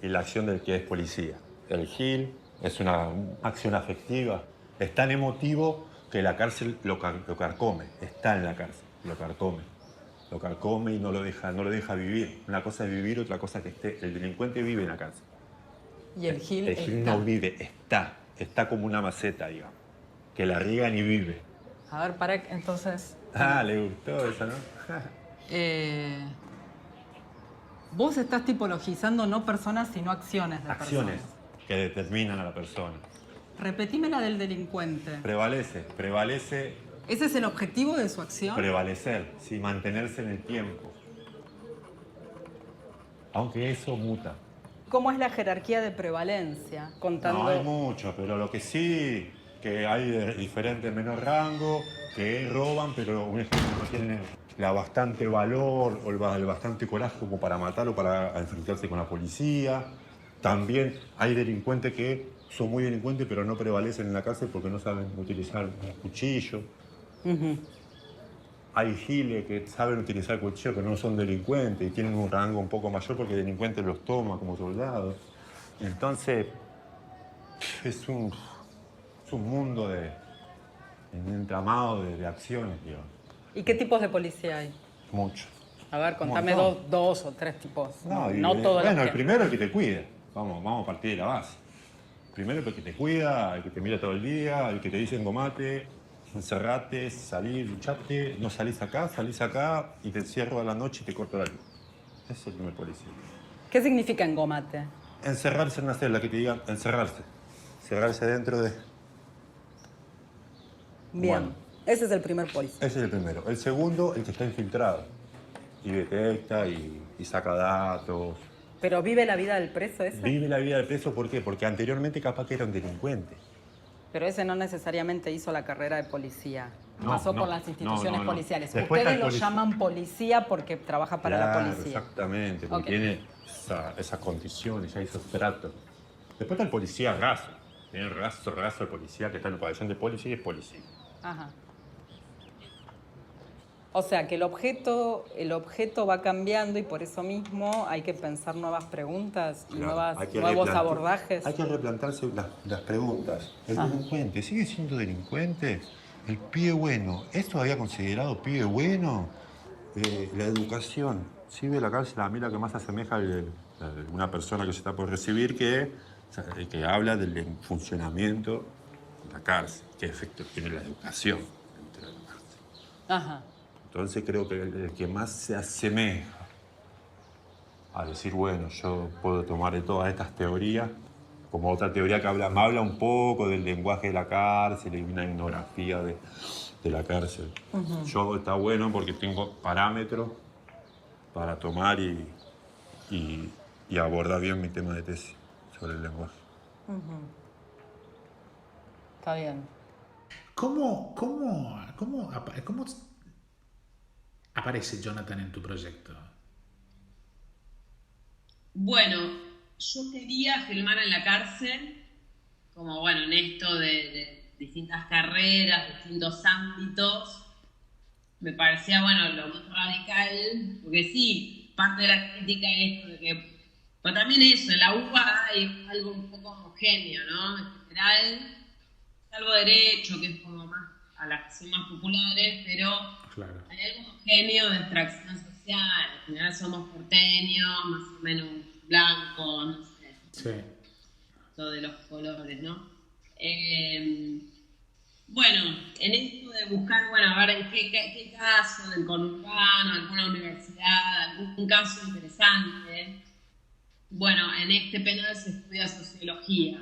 y la acción del que es policía. El Gil es una acción afectiva, es tan emotivo que la cárcel lo carcome, está en la cárcel, lo carcome y no lo deja vivir. Una cosa es vivir, otra cosa es que esté. El delincuente vive en la cárcel. Y el Gil El Gil no vive, está como una maceta, digamos, que la riegan y vive. A ver, para entonces... le gustó eso, ¿no? Vos estás tipologizando no personas, sino acciones de acciones personas. Que determinan a la persona. Repetime la del delincuente. Prevalece. ¿Ese es el objetivo de su acción? Prevalecer, sí, mantenerse en el tiempo. Aunque eso muta. ¿Cómo es la jerarquía de prevalencia? Contando... No hay mucho, pero lo que sí, que hay de diferente menor rango, que roban, pero un ejemplo no tienen bastante valor o el bastante coraje como para matar o para enfrentarse con la policía. También hay delincuentes que son muy delincuentes, pero no prevalecen en la cárcel porque no saben utilizar un cuchillo. Hay giles que saben utilizar cuchillo, que no son delincuentes y tienen un rango un poco mayor porque delincuentes los toma como soldados. Entonces, es un mundo un entramado de acciones, digamos. ¿Y qué tipos de policía hay? Muchos. A ver, contame dos o tres tipos. No todos. Bueno, el primero es el que te cuida. Vamos a partir de la base. Primero el que te cuida, el que te mira todo el día, el que te dice engomate. encerrate, salí, luchate, no salís acá y te encierro a la noche y te corto la luz. Ese es el primer policía. ¿Qué significa engomate? Encerrarse en una celda, que te digan encerrarse. Cerrarse dentro de... Bien, Bueno, ese es el primer policía. ese es el primero. El segundo, el que está infiltrado. Y detecta y saca datos. ¿Pero vive la vida del preso ese? Vive la vida del preso, ¿por qué? Porque anteriormente capaz que era un delincuente. Pero ese no necesariamente hizo la carrera de policía. No, Pasó no, por las instituciones no. policiales. Después Ustedes está lo el policía. llaman policía porque trabaja para la Claro, policía. exactamente, porque Ok. tiene esas condiciones, ya esos tratos. Después está el policía raso. Tiene el raso el policía que está en el pabellón de policía y es policía. Ajá. O sea que el objeto va cambiando y por eso mismo hay que pensar nuevas preguntas y Claro, hay que nuevos replantear- abordajes. Hay que replantarse las preguntas. ¿El Ah. delincuente sigue siendo delincuente? ¿El pibe bueno es todavía considerado pibe bueno? La educación. ¿Sí ve la cárcel a mí la que más asemeja a una persona que se está por recibir que habla del funcionamiento de la cárcel? ¿Qué efecto tiene la educación dentro de la cárcel? Ajá. Entonces creo que el que más se asemeja a decir, bueno, yo puedo tomar de todas estas teorías, como otra teoría que me habla un poco del lenguaje de la cárcel y una etnografía de la cárcel. Ujú. Yo está bueno porque tengo parámetros para tomar y abordar bien mi tema de tesis sobre el lenguaje. Ujú. Está bien. ¿Cómo aparece Jonathan en tu proyecto? Bueno, yo quería filmar en la cárcel, como bueno, en esto de distintas carreras, distintos ámbitos. Me parecía, bueno, lo más radical, porque sí, parte de la crítica es esto de que, pero también eso, en la UBA hay algo un poco homogéneo, ¿no? En general, salvo derecho, que es como más a las que son más populares, pero Claro. hay algo homogéneo de extracción social. En general somos porteños, más o menos blancos, no sé, Sí. todo de los colores, ¿no? Bueno, en esto de buscar, bueno, a ver en qué caso del conurbano, alguna universidad, algún caso interesante. Bueno, en este penal se estudia sociología.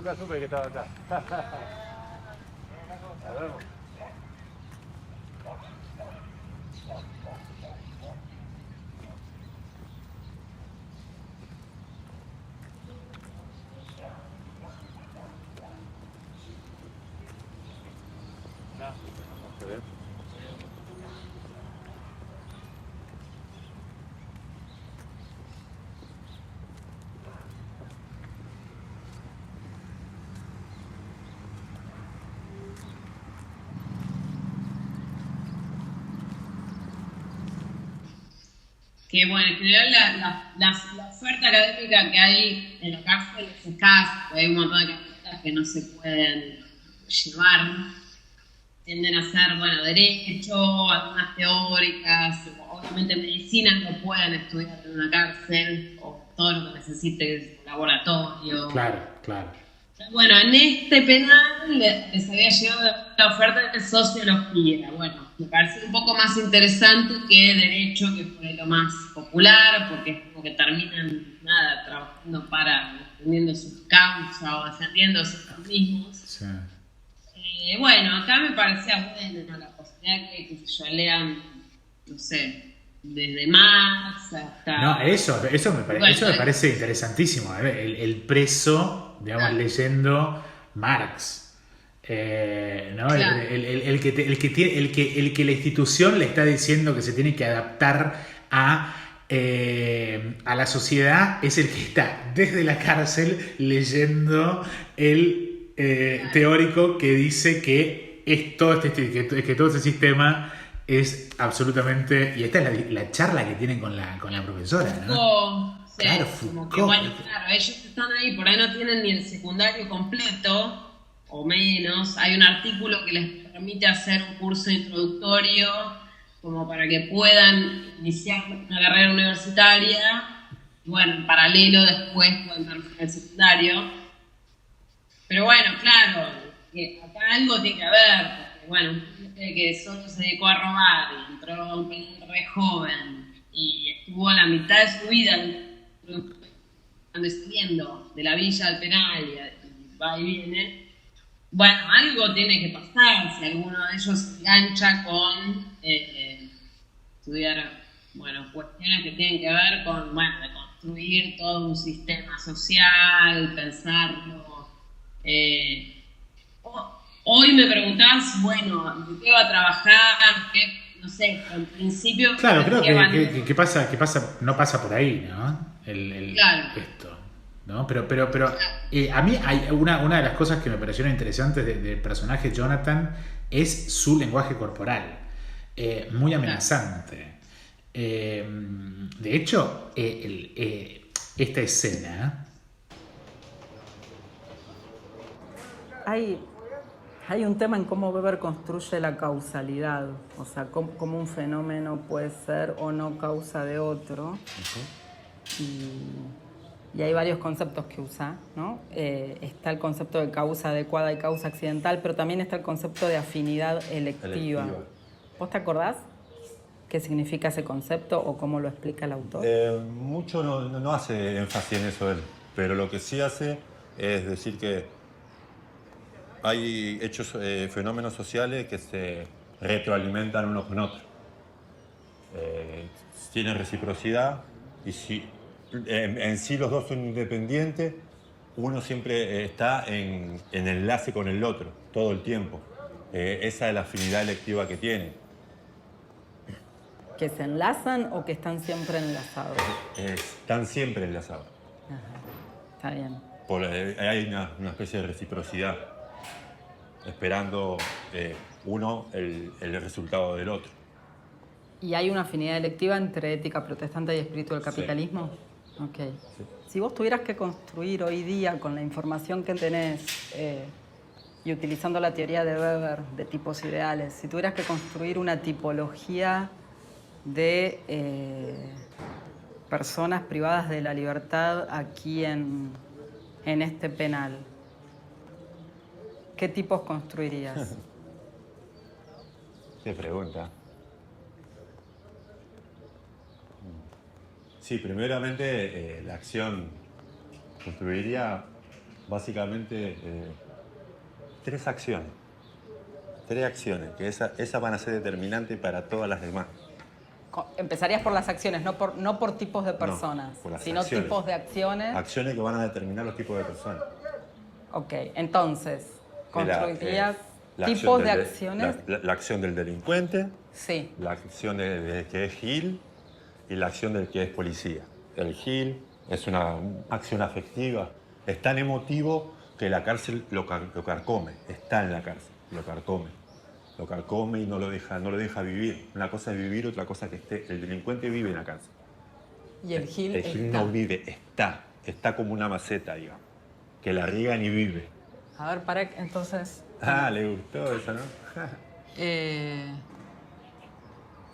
nunca supe que estaba acá. Nos vemos. Que bueno, en general la oferta académica que hay en la cárcel es escasa, hay un montón de carreras que no se pueden llevar, tienden a ser, bueno, derecho, algunas teóricas, obviamente medicina no pueden estudiar en una cárcel, o todo lo que necesite laboratorio. Claro. Bueno, en este penal les había llegado la oferta de sociología. Bueno, me parece un poco más interesante que derecho, que fue lo más popular, porque es como que terminan, trabajando defendiendo sus causas o defendiéndose a sí mismos. Sí. Bueno, acá me parecía bueno la posibilidad que yo lean, no sé, desde Marx hasta... No, eso me parece interesantísimo. El preso, digamos, leyendo Marx. ¿No? Claro. El que la institución le está diciendo que se tiene que adaptar a la sociedad es el que está desde la cárcel leyendo el teórico que dice que todo ese sistema es absolutamente... Y esta es la charla que tienen con la profesora, ¿no? Foucault, sí, Claro, como que, Foucault. bueno, claro, ellos están ahí, por ahí no tienen ni el secundario completo, o menos. Hay un artículo que les permite hacer un curso introductorio como para que puedan iniciar una carrera universitaria. Bueno, en paralelo después pueden terminar el secundario. Pero bueno, claro, que acá algo tiene que haber, porque bueno, un pibe que solo se dedicó a robar y entró a un penal re joven y estuvo la mitad de su vida estudiando de la villa al penal y va y viene. Bueno, algo tiene que pasar si alguno de ellos se engancha con estudiar, bueno, cuestiones que tienen que ver con, bueno, de construir todo un sistema social, pensarlo. Hoy me preguntás, bueno, ¿de qué va a trabajar? No sé, en principio... Claro, creo que pasa, no pasa por ahí, ¿no? Claro. Esto, ¿no? Pero a mí hay una de las cosas que me parecieron interesantes del personaje Jonathan es su lenguaje corporal, muy amenazante. De hecho, esta escena... Hay un tema en cómo Weber construye la causalidad, o sea, cómo un fenómeno puede ser o no causa de otro. Y hay varios conceptos que usa, ¿no? Está el concepto de causa adecuada y causa accidental, pero también está el concepto de afinidad electiva. ¿Vos te acordás qué significa ese concepto o cómo lo explica el autor? Mucho no hace énfasis en eso él, pero lo que sí hace es decir que hay fenómenos sociales que se retroalimentan unos con otros. Tienen reciprocidad y si en sí los dos son independientes, uno siempre está en enlace con el otro, todo el tiempo. Esa es la afinidad electiva que tiene. ¿Que se enlazan o que están siempre enlazados? Están siempre enlazados. Está bien. Hay una especie de reciprocidad, esperando uno el resultado del otro. ¿Y hay una afinidad electiva entre ética protestante y espíritu del capitalismo? Sí. Ok. Sí. Si vos tuvieras que construir hoy día con la información que tenés y utilizando la teoría de Weber de tipos ideales, si tuvieras que construir una tipología de personas privadas de la libertad aquí en este penal, ¿qué tipos construirías? Qué pregunta. Sí, primeramente la acción construiría básicamente 3 acciones. 3 acciones, que esas van a ser determinantes para todas las demás. Empezarías por las acciones, no por tipos de personas, por las sino acciones. tipos de acciones. Acciones que van a determinar los tipos de personas. Ok, entonces, construirías La tipos acción de del acciones. La acción del delincuente, Sí. la acción del que es Gil y la acción del que es policía. El Gil es una acción afectiva, es tan emotivo que la cárcel lo carcome, está en la cárcel, lo carcome y no lo deja vivir. Una cosa es vivir, otra cosa es que el delincuente vive en la cárcel. Y el Gil está. No vive, está como una maceta, digamos, que la riegan y vive. A ver, para entonces. Le gustó eso, ¿no?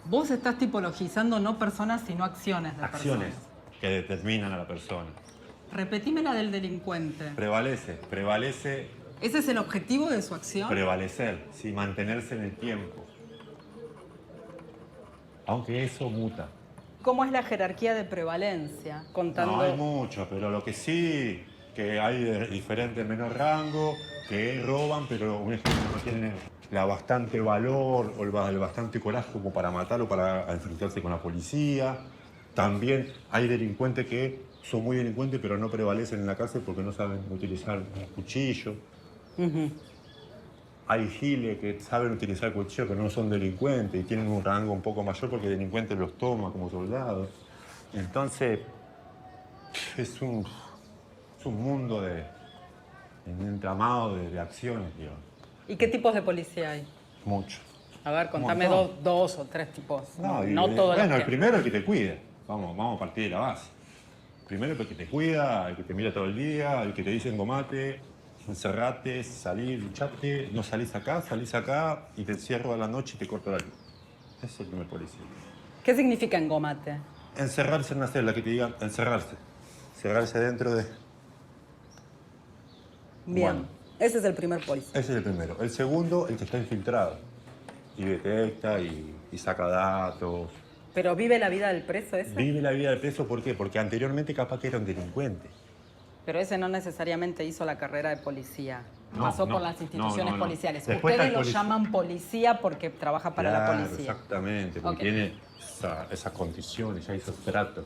Vos estás tipologizando no personas, sino acciones de Acciones personas. que determinan a la persona. Repetime la del delincuente. Prevalece. ¿Ese es el objetivo de su acción? Prevalecer, sí, mantenerse en el tiempo. Aunque eso muta. ¿Cómo es la jerarquía de prevalencia? Contando. No hay mucho, pero lo que sí, que hay de diferente menor rango, que roban, pero un ejemplo no tienen la bastante valor o el bastante coraje como para matar o para enfrentarse con la policía. También hay delincuentes que son muy delincuentes, pero no prevalecen en la cárcel porque no saben utilizar un cuchillo. Hay giles que saben utilizar cuchillo, pero no son delincuentes y tienen un rango un poco mayor porque delincuentes los toma como soldados. Entonces, es un mundo un entramado de acciones, digamos. ¿Y qué tipos de policía hay? Mucho. A ver, contame dos o tres tipos. No todos bueno, los el primero es el que te cuida. Vamos a partir de la base. Primero el que te cuida, el que te mira todo el día, el que te dice engomate, encerrate, salí, luchate, no salís acá y te encierro a la noche y te corto la luz. Ese es el primer policía. ¿Qué significa engomate? Encerrarse en una celda, que te digan encerrarse. Cerrarse dentro de... Bien, Bueno, ese es el primer policía. ese es el primero. El segundo, el que está infiltrado. Y detecta y saca datos. ¿Pero vive la vida del preso ese? Vive la vida del preso, ¿por qué? Porque anteriormente capaz que era un delincuente. Pero ese no necesariamente hizo la carrera de policía. No, Pasó no, por las instituciones no. policiales. Después Ustedes está lo el llaman policía porque trabaja para la policía. Exactamente, porque Ok. tiene esas condiciones, ya esos tratos.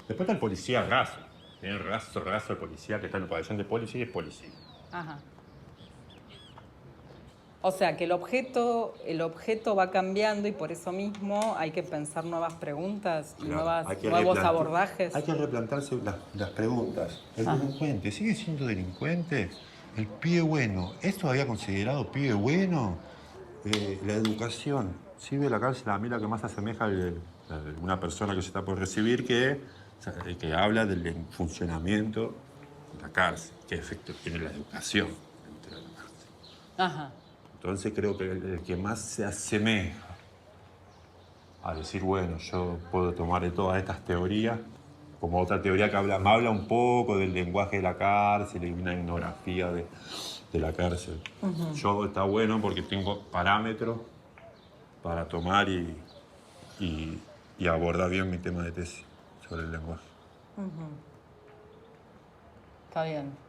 Después está el policía raso. Tiene raso el policía que está en el pabellón de policía y es policía. Ajá. O sea que el objeto va cambiando y por eso mismo hay que pensar nuevas preguntas y Claro, nuevos abordajes. Hay que replantarse las preguntas. ¿El delincuente sigue siendo delincuente? ¿El pibe bueno es todavía considerado pibe bueno? La educación. ¿Sí ve la cárcel? A mí la que más asemeja a una persona que se está por recibir que habla del funcionamiento de la cárcel, qué efecto tiene la educación dentro de la cárcel. Ajá. Entonces creo que el que más se asemeja a decir, bueno, yo puedo tomar de todas estas teorías, como otra teoría que me habla un poco del lenguaje de la cárcel y una etnografía de la cárcel. Yo está bueno porque tengo parámetros para tomar y abordar bien mi tema de tesis sobre el lenguaje. Está bien.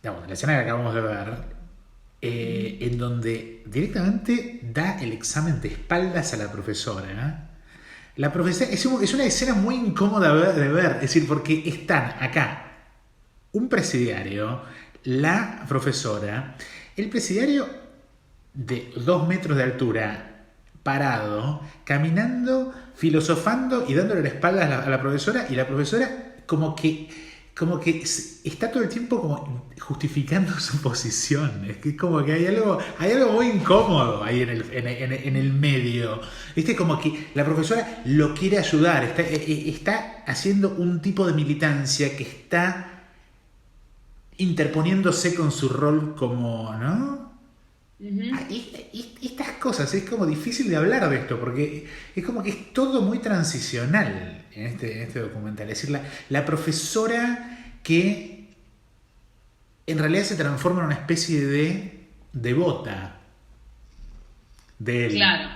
La escena que acabamos de ver, en donde directamente da el examen de espaldas a la profesora. La profesora es una escena muy incómoda de ver, es decir, porque están acá un presidiario, la profesora, el presidiario de 2 metros de altura, parado, caminando, filosofando y dándole la espalda a la profesora, y la profesora como que está todo el tiempo como justificando su posición. Es que como que hay algo muy incómodo ahí en el medio. ¿Viste? Como que la profesora lo quiere ayudar, está haciendo un tipo de militancia que está interponiéndose con su rol como, ¿no? Y estas cosas, es como difícil de hablar de esto, porque es como que es todo muy transicional en este documental. Es decir, la profesora que en realidad se transforma en una especie de devota de él. Claro.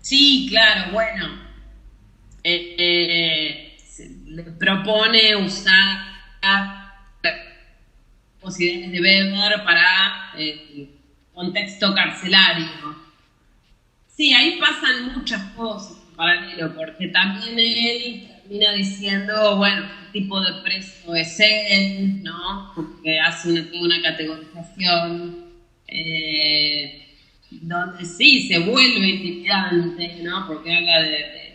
Sí, claro, bueno. se le propone usar posibilidades de Weber para el contexto carcelario. Sí, ahí pasan muchas cosas en paralelo, porque también él termina diciendo, bueno, qué tipo de preso es él, ¿no? Porque hace una categorización donde sí se vuelve intimidante, ¿no? Porque habla de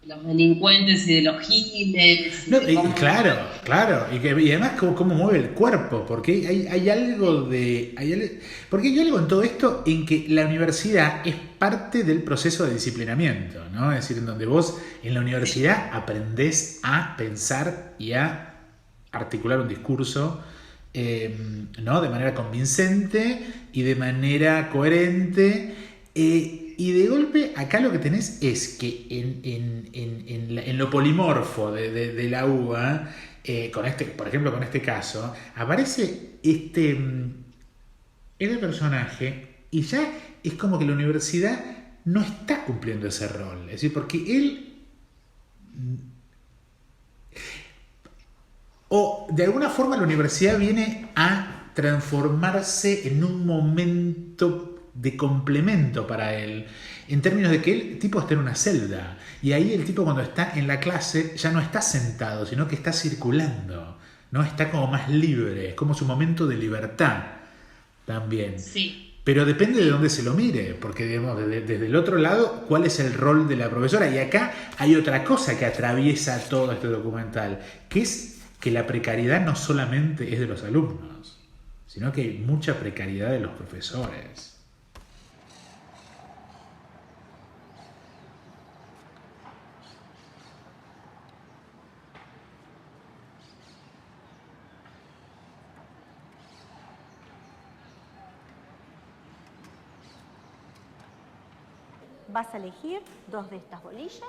los delincuentes y de los giles. No, claro. Y además cómo mueve el cuerpo, porque hay algo de... porque hay algo en todo esto en que la universidad es parte del proceso de disciplinamiento, ¿no? Es decir, en donde vos en la universidad aprendés a pensar y a articular un discurso, ¿no? De manera convincente y de manera coherente. Y de golpe acá lo que tenés es que en lo polimorfo de la UBA, por ejemplo con este caso, aparece este personaje y ya es como que la universidad no está cumpliendo ese rol. Es decir, porque él... O de alguna forma la universidad viene a transformarse en un momento de complemento para él, en términos de que el tipo está en una celda, y ahí el tipo cuando está en la clase ya no está sentado, sino que está circulando, ¿no? Está como más libre, es como su momento de libertad también. Sí. Pero depende de dónde se lo mire, porque digamos, desde el otro lado, ¿cuál es el rol de la profesora? Y acá hay otra cosa que atraviesa todo este documental, que es que la precariedad no solamente es de los alumnos, sino que hay mucha precariedad de los profesores. Vas a elegir 2 de estas bolillas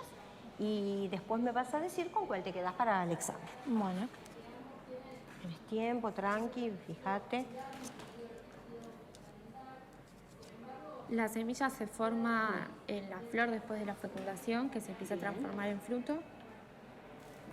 y después me vas a decir con cuál te quedas para el examen. Bueno. Tienes tiempo, tranqui, fíjate. La semilla se forma en la flor después de la fecundación, que se empieza a transformar en fruto.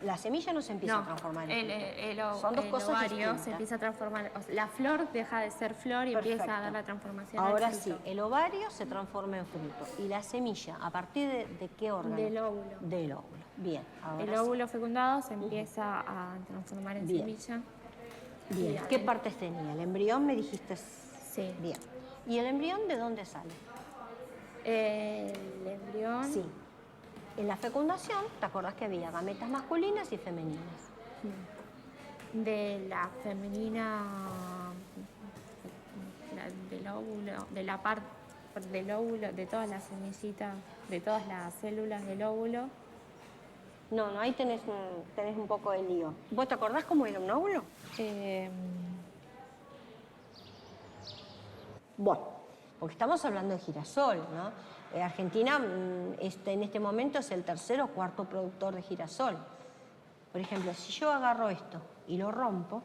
La semilla no se empieza a transformar en fruto. Son dos el cosas ovario distintas. se empieza a transformar. O sea, la flor deja de ser flor y empieza a dar la transformación Ahora al fruto. sí, el ovario se transforma en fruto. ¿Y la semilla, a partir de qué órgano? Del óvulo. Del óvulo. Bien. Ahora El óvulo fecundado se empieza a transformar en semilla. Bien. ¿Qué partes tenía? ¿El embrión me dijiste? Sí. Bien. ¿Y el embrión de dónde sale? El embrión... Sí. En la fecundación, ¿te acordás que había gametas masculinas y femeninas? De la femenina, del óvulo, de la parte del óvulo, de todas las semillitas, de todas las células del óvulo. No, ahí tenés un poco de lío. ¿Vos te acordás cómo era un óvulo? Bueno, porque estamos hablando de girasol, ¿no? Argentina en este momento es el 3.º o 4.º productor de girasol. Por ejemplo, si yo agarro esto y lo rompo,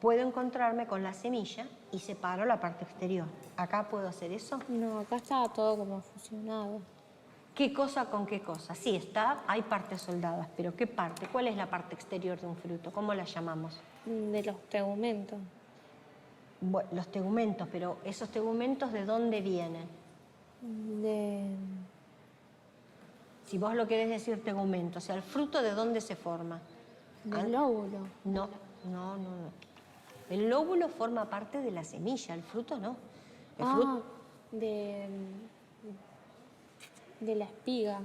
puedo encontrarme con la semilla y separo la parte exterior. ¿Acá puedo hacer eso? No, acá está todo como fusionado. ¿Qué cosa con qué cosa? Sí, hay partes soldadas, pero ¿qué parte? ¿Cuál es la parte exterior de un fruto? ¿Cómo la llamamos? De los tegumentos. Bueno, los tegumentos, pero ¿esos tegumentos de dónde vienen? Si vos lo querés decir tegumento, o sea, ¿el fruto de dónde se forma? Del óvulo. No. El óvulo forma parte de la semilla, el fruto no. De la espiga.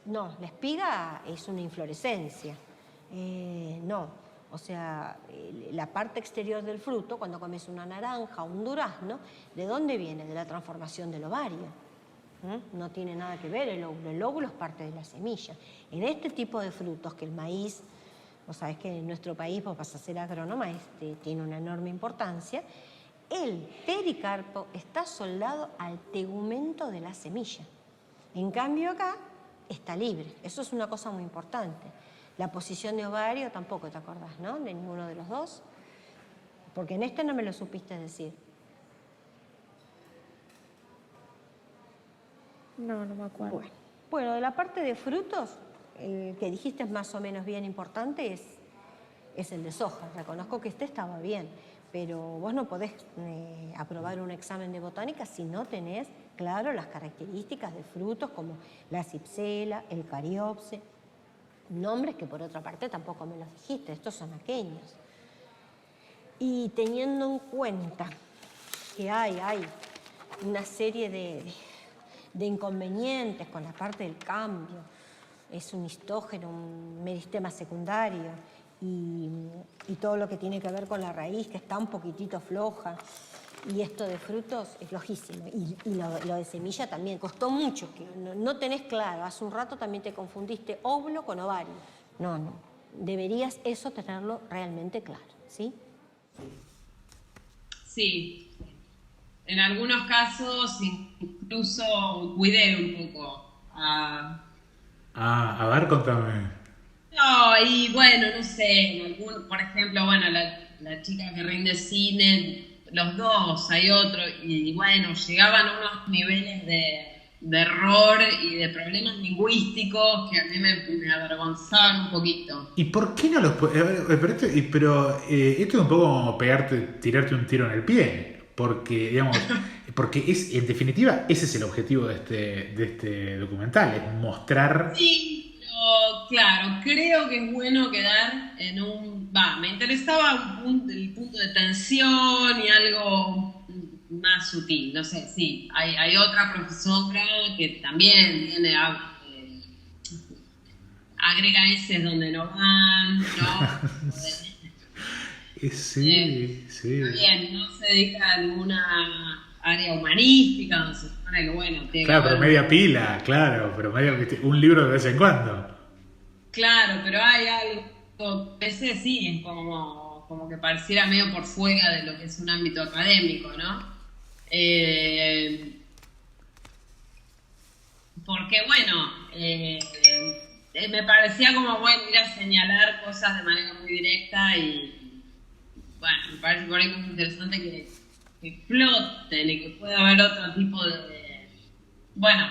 No, la espiga es una inflorescencia. No. O sea, la parte exterior del fruto, cuando comes una naranja o un durazno, ¿de dónde viene? De la transformación del ovario. No tiene nada que ver el óvulo. El óvulo es parte de la semilla. En este tipo de frutos, que el maíz, vos sabés que en nuestro país, vos vas a ser agrónoma, tiene una enorme importancia, el pericarpo está soldado al tegumento de la semilla. En cambio acá está libre. Eso es una cosa muy importante. La posición de ovario tampoco te acordás, ¿no? De ninguno de los dos. Porque en este no me lo supiste decir. No me acuerdo. Bueno, Bueno, de la parte de frutos, el que dijiste es más o menos bien importante, es el de soja. Reconozco que estaba bien, pero vos no podés aprobar un examen de botánica si no tenés claro las características de frutos como la cipsela, el cariopse, nombres que por otra parte tampoco me los dijiste, estos son aquenios. Y teniendo en cuenta que hay una serie de inconvenientes con la parte del cambio, es un histógeno, un meristema secundario, y todo lo que tiene que ver con la raíz, que está un poquitito floja, y esto de frutos es flojísimo, y lo de semilla también, costó mucho, que no tenés claro, hace un rato también te confundiste óvulo con ovario, no, deberías eso tenerlo realmente claro, ¿sí? Sí, en algunos casos incluso cuidé un poco A ver, contame. No, y bueno, no sé, por ejemplo, bueno, la chica que rinde cine, los dos, hay otro, y bueno, llegaban a unos niveles de error y de problemas lingüísticos que a mí me avergonzaban un poquito. ¿Y por qué no los puedes? Pero esto es un poco como tirarte un tiro en el pie. Porque, digamos, en definitiva, ese es el objetivo de este documental, es mostrar. Sí, pero claro, creo que es bueno quedar en me interesaba el punto de tensión y algo más sutil, no sé, sí, hay otra profesora que también viene agrega S donde no van, ¿no? Sí. Bien, no se dedica a alguna área humanística, donde se supone que, bueno, tiene claro, que pero haber... media pila, claro, pero un libro de vez en cuando. Claro, pero hay algo, ese sí, es como que pareciera medio por fuera de lo que es un ámbito académico, ¿no? Porque, bueno, me parecía como, bueno, ir a señalar cosas de manera muy directa y, bueno, me parece por ahí muy interesante que floten y que pueda haber otro tipo de, bueno,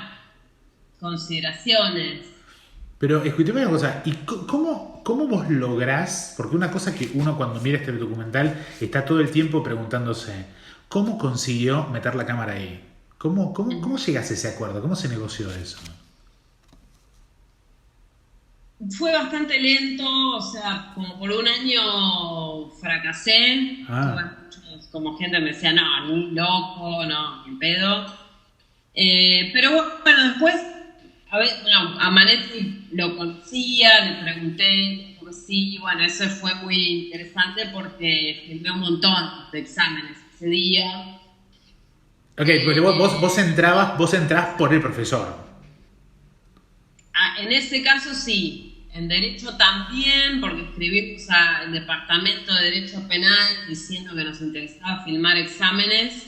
consideraciones. Pero escúchame una cosa, ¿y cómo vos lográs? Porque una cosa que uno cuando mira este documental está todo el tiempo preguntándose, ¿cómo consiguió meter la cámara ahí? ¿Cómo llegas a ese acuerdo? ¿Cómo se negoció eso? Fue bastante lento, o sea, como por un año fracasé. Tuve muchos, como gente me decía, no, ni loco, no, ni pedo. Pero bueno, después, a Manetti lo conocía, le pregunté, sí, bueno, eso fue muy interesante porque filmé un montón de exámenes ese día. Ok, porque vos entrás por el profesor. En ese caso sí. En Derecho también, porque escribimos al Departamento de Derecho Penal diciendo que nos interesaba filmar exámenes.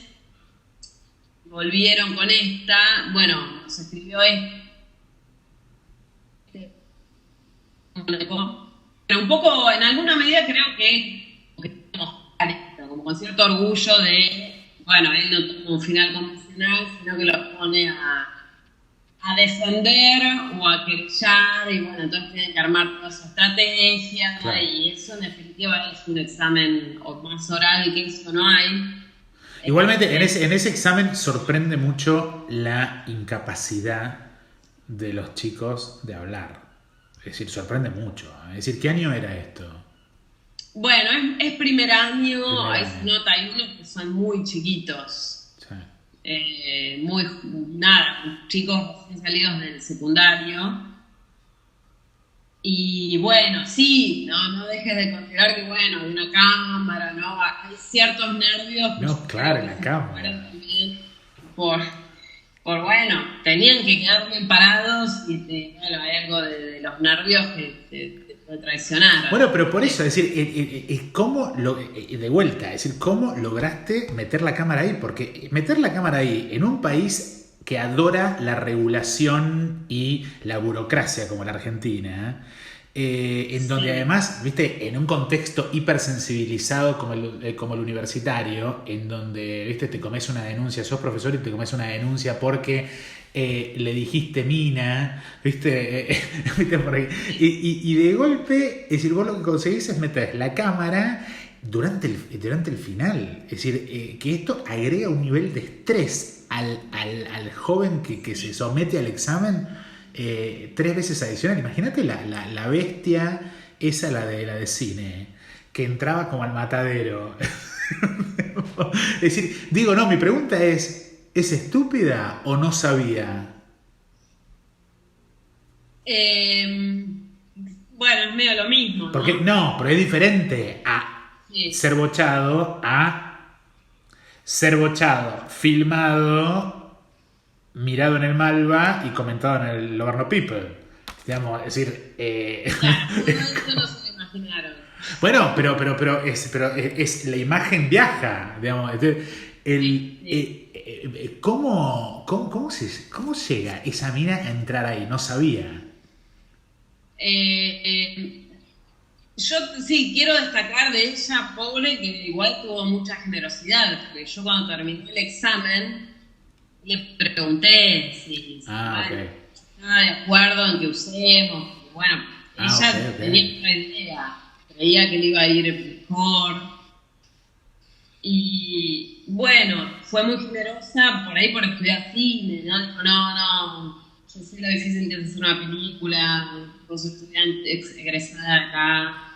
Volvieron con esta. Bueno, nos escribió pero un poco, en alguna medida creo que como con cierto orgullo de, bueno, él no toma un final convencional, sino que lo pone a defender o a querellar, y bueno, entonces tienen que armar toda su estrategia, claro. Y eso en definitiva es un examen más oral que eso no hay. Igualmente, en ese examen sorprende mucho la incapacidad de los chicos de hablar. Es decir, sorprende mucho. Es decir, ¿qué año era esto? Bueno, es primer año, nota, hay unos que son muy chiquitos. Chicos recién salidos del secundario. Y bueno, sí, no dejes de considerar que, bueno, de una cámara, ¿no? Hay ciertos nervios. No, claro, en la cámara. También por bueno, tenían que quedar bien parados y bueno, hay algo de los nervios que te traicionaron. Bueno, pero por eso, es decir, ¿cómo de vuelta, es decir, cómo lograste meter la cámara ahí? Porque meter la cámara ahí en un país que adora la regulación y la burocracia como la Argentina, en donde además, viste, en un contexto hipersensibilizado como el universitario, en donde, viste, te comes una denuncia, sos profesor y te comes una denuncia porque le dijiste mina, ¿viste? ¿Viste por ahí? Y de golpe, es decir, vos lo que conseguís es meter la cámara durante el final. Es decir, que esto agrega un nivel de estrés al joven que se somete al examen 3 veces adicional. Imagínate la bestia esa, la de cine, que entraba como al matadero. Es decir, digo, no, mi pregunta ¿es estúpida o no sabía? Bueno, es medio lo mismo, ¿no? Porque no, pero es diferente Sí. ser bochado a ser bochado, filmado, mirado en el Malva y comentado en el Logarno People. Digamos, es decir... Claro, eso no se lo imaginaron. Bueno, pero es la imagen viaja, digamos. ¿Cómo llega esa mina a entrar ahí? No sabía. Yo sí quiero destacar de ella, pobre, que igual tuvo mucha generosidad, porque yo cuando terminé el examen le pregunté si Ok. estaba de acuerdo en que usemos, y bueno, ella ok. tenía otra idea, creía que le iba a ir mejor, y bueno, fue muy generosa por ahí por estudiar cine, ¿no? Dijo, no, yo sé lo difícil que es hacer una película, vos estudiante egresada de acá.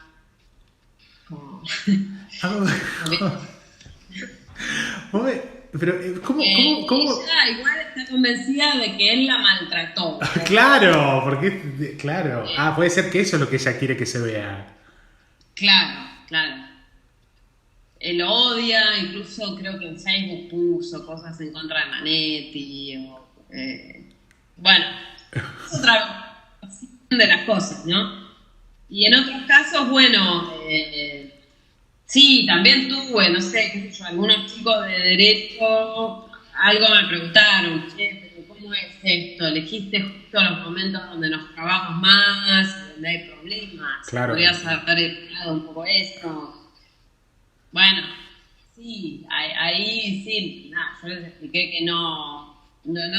Como... Pero, ¿cómo? Ella igual está convencida de que él la maltrató. Claro, porque, claro. Puede ser que eso es lo que ella quiere que se vea. Claro. Él odia, incluso creo que en Facebook puso cosas en contra de Manetti. Bueno, es otra de las cosas, ¿no? Y en otros casos, bueno, sí, también tuve, no sé, qué sé yo, algunos chicos de derecho, algo me preguntaron, pero ¿cómo es esto? Elegiste justo los momentos donde nos trabamos más, donde hay problemas. Claro. Podrías haber evitado un poco eso. Bueno, sí, ahí sí, yo les expliqué que no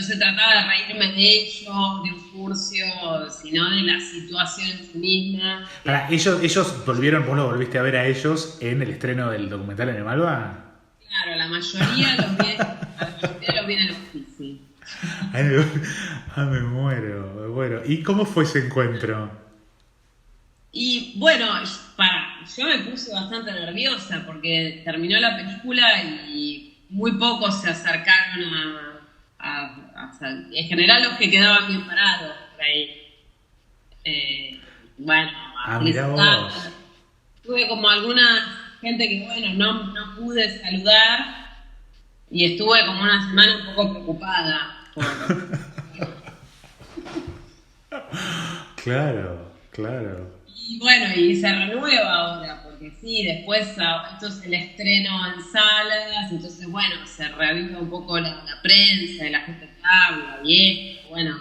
se trataba de reírme de ellos, de un furcio, sino de la situación en sí misma. Ellos volvieron, vos lo volviste a ver a ellos en el estreno del documental en el Malva. Claro, la mayoría los vi en el oficio. Me muero. Bueno, ¿y cómo fue ese encuentro? Y bueno, yo me puse bastante nerviosa porque terminó la película y muy pocos se acercaron en general los que quedaban bien parados por ahí. Bueno, Mirá vos. tuve como alguna gente que bueno, no pude saludar y estuve como una semana un poco preocupada Claro. Y bueno, y se renueva ahora, porque sí, después esto es el estreno en salas, entonces bueno, se reaviva un poco la prensa y la gente que habla, y esto, bueno.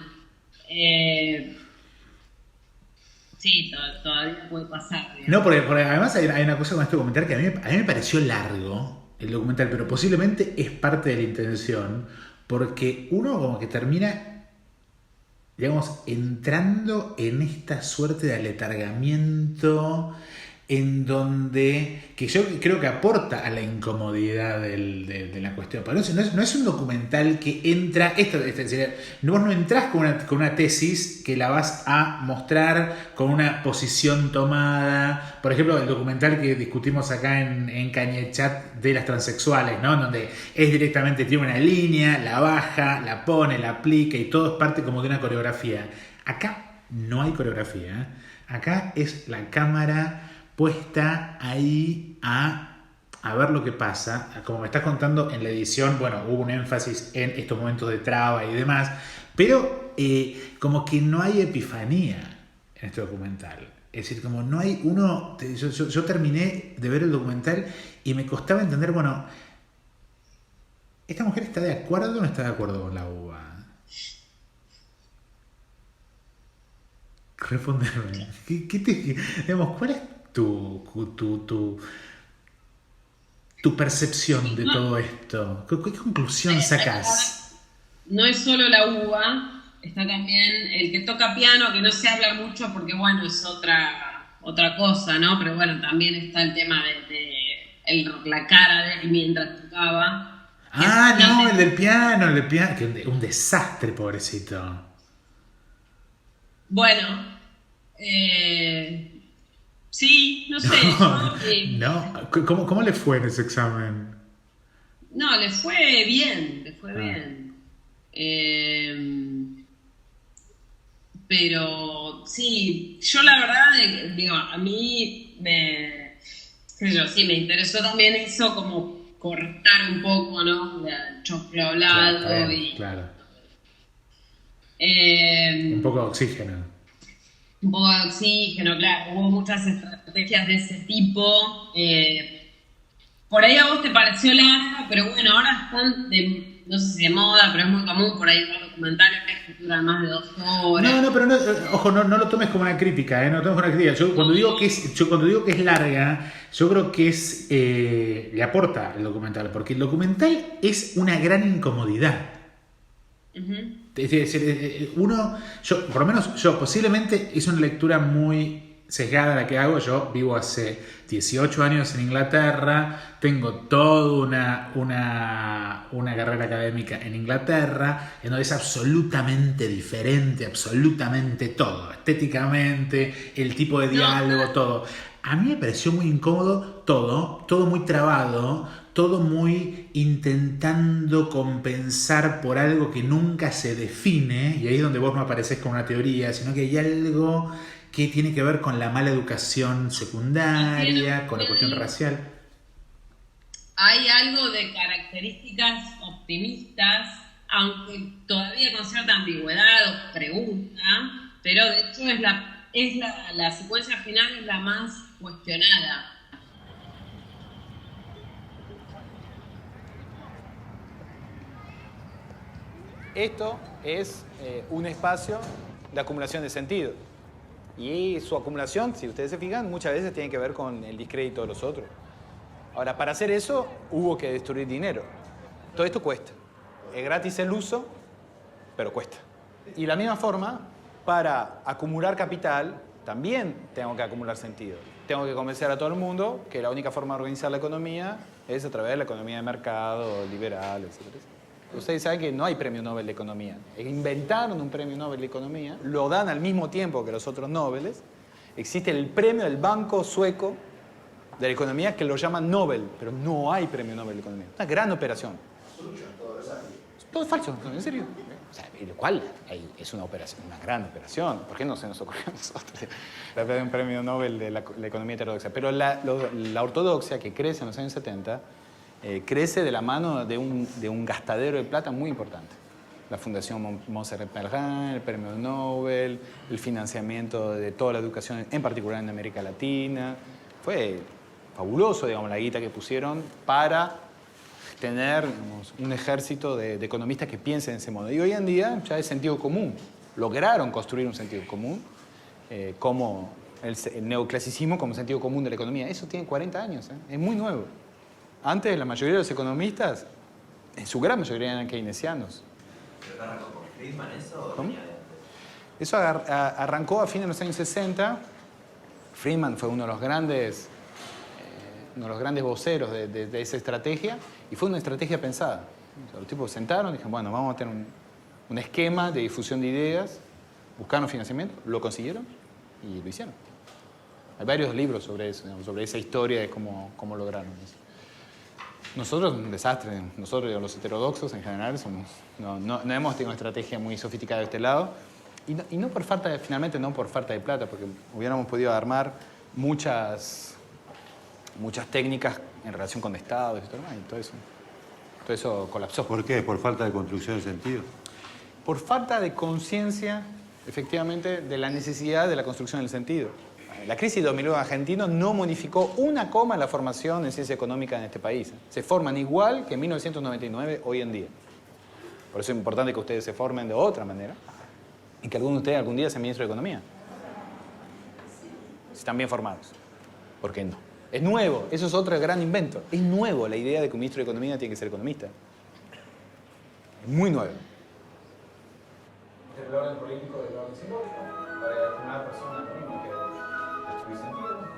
Sí, todavía puede pasar. Digamos. No, porque además hay una cosa con este documental que a mí me pareció largo, el documental, pero posiblemente es parte de la intención, porque uno como que termina, digamos, entrando en esta suerte de aletargamiento en donde, que yo creo que aporta a la incomodidad de la cuestión. Pero no es un documental que entra, vos no entrás con una tesis que la vas a mostrar con una posición tomada. Por ejemplo, el documental que discutimos acá en Cañechat de las transexuales, ¿no? Donde es directamente, tiene una línea, la baja, la pone, la aplica y todo es parte como de una coreografía. Acá no hay coreografía. Acá es la cámara puesta ahí a ver lo que pasa. Como me estás contando en la edición, bueno, hubo un énfasis en estos momentos de traba y demás, pero como que no hay epifanía en este documental. Es decir, como no hay uno... Yo terminé de ver el documental y me costaba entender, bueno, ¿esta mujer está de acuerdo o no está de acuerdo con la uva? Responderme. Digamos, ¿cuál es tu percepción de todo esto? ¿Qué conclusión sacás? no es solo la uva, está también el que toca piano, que no se habla mucho porque, bueno, es otra cosa, ¿no? Pero bueno, también está el tema de la cara de él mientras tocaba. Ah, no, el del piano, que un desastre, pobrecito. Bueno, sí, no sé. No, ¿cómo le fue en ese examen? No, le fue bien, bien. Pero sí, yo la verdad, digo, a mí me interesó también eso, como cortar un poco, ¿no? El choclo hablado Claro. y... Un poco de oxígeno. Un poco de oxígeno, claro. Hubo muchas estrategias de ese tipo. Por ahí a vos te pareció larga, pero bueno, ahora están no sé si de moda, pero es muy común por ahí ver documentarios que duran más de 2 horas. No, pero ojo, no lo tomes como una crítica, no lo tomes como una crítica. Yo cuando digo que es larga, yo creo que le aporta el documental, porque el documental es una gran incomodidad. Es decir, por lo menos yo, posiblemente es una lectura muy sesgada la que hago. Yo vivo hace 18 años en Inglaterra, tengo toda una carrera académica en Inglaterra, en donde es absolutamente diferente, absolutamente todo, estéticamente, el tipo de diálogo, todo. A mí me pareció muy incómodo todo muy trabado, todo muy intentando compensar por algo que nunca se define, y ahí es donde vos no apareces con una teoría, sino que hay algo que tiene que ver con la mala educación secundaria, con la cuestión racial. Hay algo de características optimistas, aunque todavía con cierta ambigüedad o pregunta, pero de hecho la secuencia final es la más cuestionada. Esto es un espacio de acumulación de sentido. Y su acumulación, si ustedes se fijan, muchas veces tiene que ver con el discrédito de los otros. Ahora, para hacer eso, hubo que destruir dinero. Todo esto cuesta. Es gratis el uso, pero cuesta. Y de la misma forma, para acumular capital, también tengo que acumular sentido. Tengo que convencer a todo el mundo que la única forma de organizar la economía es a través de la economía de mercado, liberal, etc. Ustedes saben que no hay premio Nobel de Economía. Inventaron un premio Nobel de Economía, lo dan al mismo tiempo que los otros Nobeles. Existe el premio del Banco Sueco de la Economía que lo llaman Nobel, pero no hay premio Nobel de Economía. Una gran operación. Todo es falso, en serio. O sea, lo cual es una gran operación. ¿Por qué no se nos ocurrió a nosotros? Un premio Nobel de la economía heterodoxa. Pero la ortodoxia, que crece en los años 70, crece de la mano de un gastadero de plata muy importante. La Fundación Montserrat-Pellerin, el Premio Nobel, el financiamiento de toda la educación, en particular en América Latina. Fue fabuloso, digamos, la guita que pusieron para tener, digamos, un ejército de economistas que piensen de ese modo. Y hoy en día ya es sentido común. Lograron construir un sentido común, como el neoclasicismo como sentido común de la economía. Eso tiene 40 años, es muy nuevo. Antes, la mayoría de los economistas, en su gran mayoría, eran keynesianos. ¿Pero arrancó con Friedman eso? ¿Cómo? Eso arrancó a fines de los años 60. Friedman fue uno de los grandes voceros de esa estrategia, y fue una estrategia pensada. O sea, los tipos se sentaron y dijeron, bueno, vamos a tener un esquema de difusión de ideas, buscaron financiamiento, lo consiguieron y lo hicieron. Hay varios libros sobre eso, digamos, sobre esa historia de cómo lograron eso. Nosotros, un desastre. Nosotros, los heterodoxos en general, no hemos tenido una estrategia muy sofisticada de este lado. Y no por falta finalmente no por falta de plata, porque hubiéramos podido armar muchas técnicas en relación con estados y todo eso colapsó. ¿Por qué? ¿Por falta de construcción de sentido? Por falta de conciencia, efectivamente, de la necesidad de la construcción del sentido. La crisis de 2001 argentino no modificó una coma en la formación en ciencia económica en este país. Se forman igual que en 1999 hoy en día. Por eso es importante que ustedes se formen de otra manera y que alguno de ustedes algún día sea ministro de Economía. Si están bien formados. ¿Por qué no? Es nuevo, eso es otro gran invento. Es nuevo la idea de que un ministro de Economía tiene que ser economista. Es muy nuevo. el orden político del orden simbólico, para determinada persona lo mismo que destruir sentido,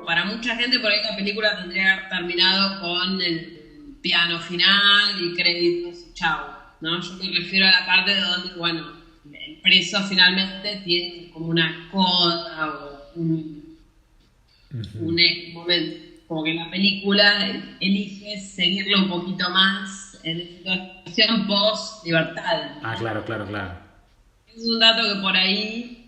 Para mucha gente por ahí la película tendría que haber terminado con el piano final y créditos y chau, ¿no? Yo me refiero a la parte donde, bueno, el preso finalmente tiene como una coda o un momento, como que la película elige seguirlo un poquito más en esta situación post-libertad. Ah, claro. Es un dato que por ahí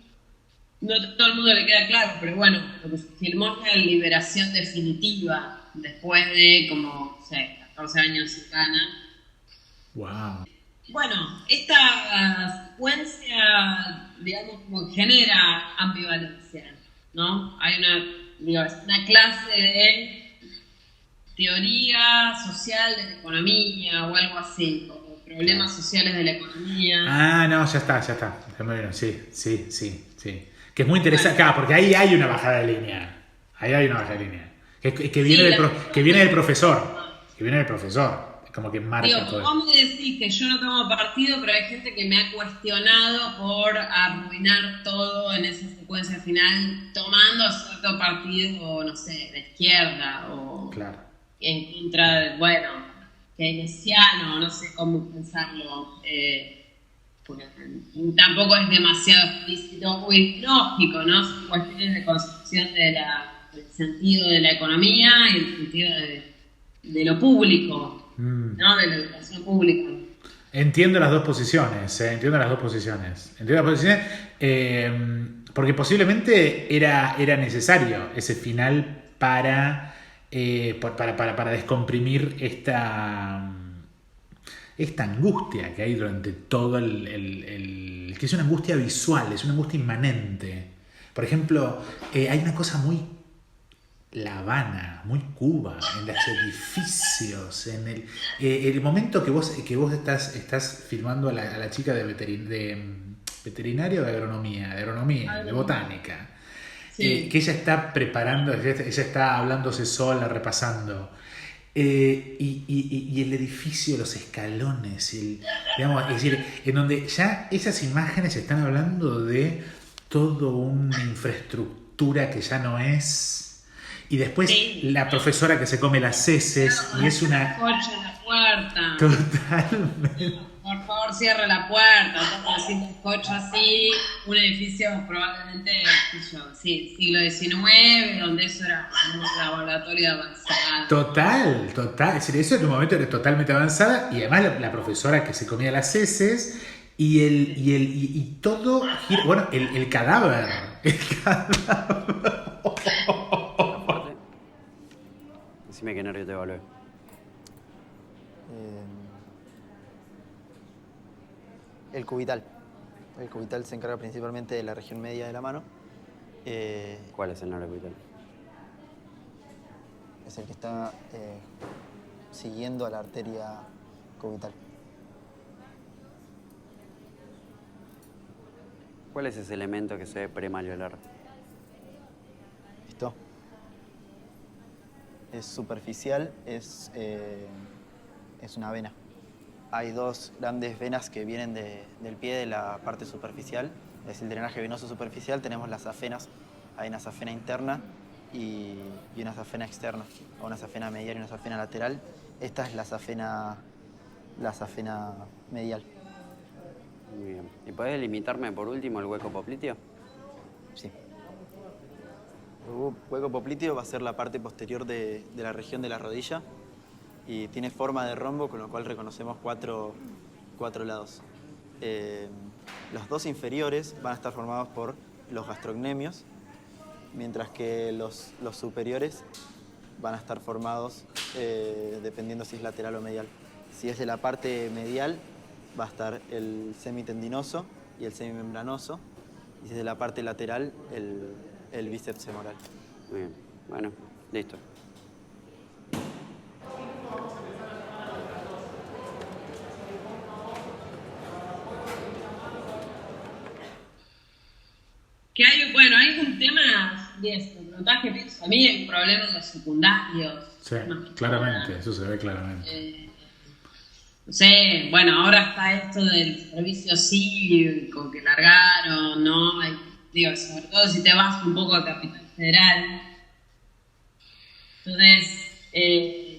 no todo el mundo le queda claro, pero bueno, lo que se filmó es la liberación definitiva después de como, 14 años sin cana. Wow. Bueno, esta secuencia, digamos, como genera ambivalencia, ¿no? Hay una clase de teoría social de la economía o algo así, como problemas sociales de la economía. Ah, no, ya está. Sí. Que es muy interesante, claro, porque ahí hay una bajada de línea. Que viene del profesor. Como que marca Digo, todo. vos me decís que yo no tomo partido, pero hay gente que me ha cuestionado por arruinar todo en esa secuencia final, tomando cierto partido, no sé, de izquierda o en contra de, bueno, keynesiano, no sé cómo pensarlo. Porque tampoco es demasiado explícito o ideológico, ¿no? Son cuestiones de construcción del sentido de la economía y el sentido de lo público, ¿no? De la educación pública. Entiendo las dos posiciones, porque posiblemente era necesario ese final para descomprimir esta angustia que hay durante todo que es una angustia visual, es una angustia inmanente. Por ejemplo, hay una cosa muy La Habana, muy Cuba, en los edificios, en el momento que vos estás filmando a la chica de veterinario de agronomía, de botánica, que ella está preparando, ella está hablándose sola, repasando. Y el edificio, los escalones, es decir, en donde ya esas imágenes están hablando de toda una infraestructura que ya no es. Y después la profesora que se come las heces y es una... Coche en la puerta. Totalmente. Por favor, cierre la puerta. Estamos haciendo un coche así. Un edificio probablemente, siglo XIX, donde eso era un laboratorio avanzado. Total. Es decir, eso en un momento era totalmente avanzada. Y además la profesora que se comía las heces y todo... Bueno, el cadáver. Decime qué nervio te evalué. El cubital. El cubital se encarga principalmente de la región media de la mano. ¿Cuál es el nervio cubital? Es el que está siguiendo a la arteria cubital. ¿Cuál es ese elemento que se ve premalleolar? Esto. Es superficial, es una vena. Hay dos grandes venas que vienen del pie de la parte superficial. Es el drenaje venoso superficial. Tenemos las safenas. Hay una safena interna y una safena externa. O una safena medial y una safena lateral. Esta es la safena medial. Muy bien. ¿Y podés delimitarme por último el hueco popliteo? Sí. El hueco popliteo va a ser la parte posterior de la región de la rodilla y tiene forma de rombo, con lo cual reconocemos cuatro lados. Los dos inferiores van a estar formados por los gastrocnemios, mientras que los superiores van a estar formados dependiendo si es lateral o medial. Si es de la parte medial, va a estar el semitendinoso y el semimembranoso, y si es de la parte lateral, el bíceps femoral. Muy bien. Bueno, listo. pienso, me preguntás qué pienso. A mí hay un problema en los secundarios. Sí, claramente, eso se ve claramente. No sé, bueno, ahora está esto del servicio cívico que largaron, ¿no? Digo, sobre todo si te vas un poco a Capital Federal. Entonces,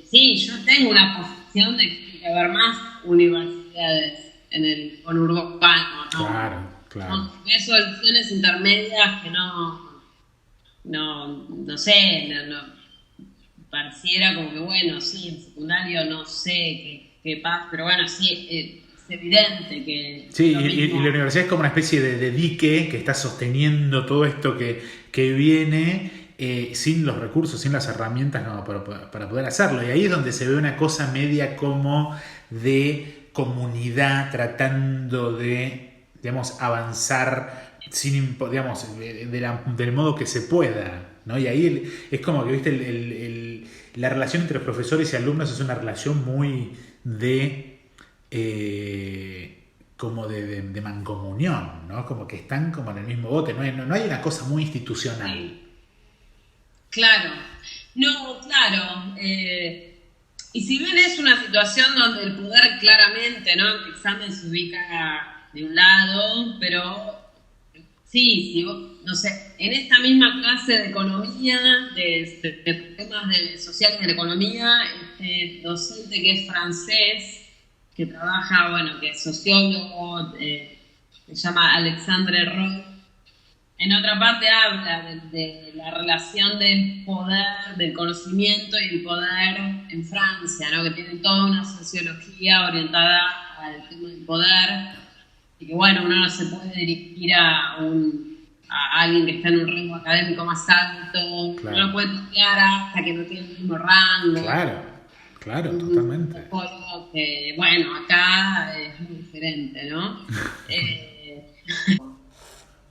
sí, yo tengo una posición de que tiene que haber más universidades en el conurbano, ¿no? Claro. ¿No? Hay soluciones intermedias que no sé, pareciera como que, bueno, sí, en secundario no sé qué pasa, pero bueno, sí, es evidente que... Sí, y la universidad es como una especie de dique que está sosteniendo todo esto que viene sin los recursos, sin las herramientas para poder hacerlo. Y ahí es donde se ve una cosa media como de comunidad tratando de, digamos, avanzar sin, digamos, del modo que se pueda, ¿no? Y ahí es como que, viste, la relación entre los profesores y alumnos es una relación muy como de mancomunión, ¿no? Como que están como en el mismo bote, no hay una cosa muy institucional. Claro, no, claro. Y si bien es una situación donde el poder claramente, ¿no? El examen se ubica de un lado, pero sí, si vos, no sé, en esta misma clase de economía, de temas sociales de la economía, este docente que es francés, que trabaja, bueno, que es sociólogo, se llama Alexandre Roy, en otra parte habla de la relación del poder, del conocimiento y el poder en Francia, ¿no? Que tiene toda una sociología orientada al tema del poder y que, bueno, uno no se puede dirigir a alguien que está en un rango académico más alto, Claro. no lo puede estudiar hasta que no tiene el mismo rango. Claro, totalmente. Que, bueno, acá es muy diferente, ¿no?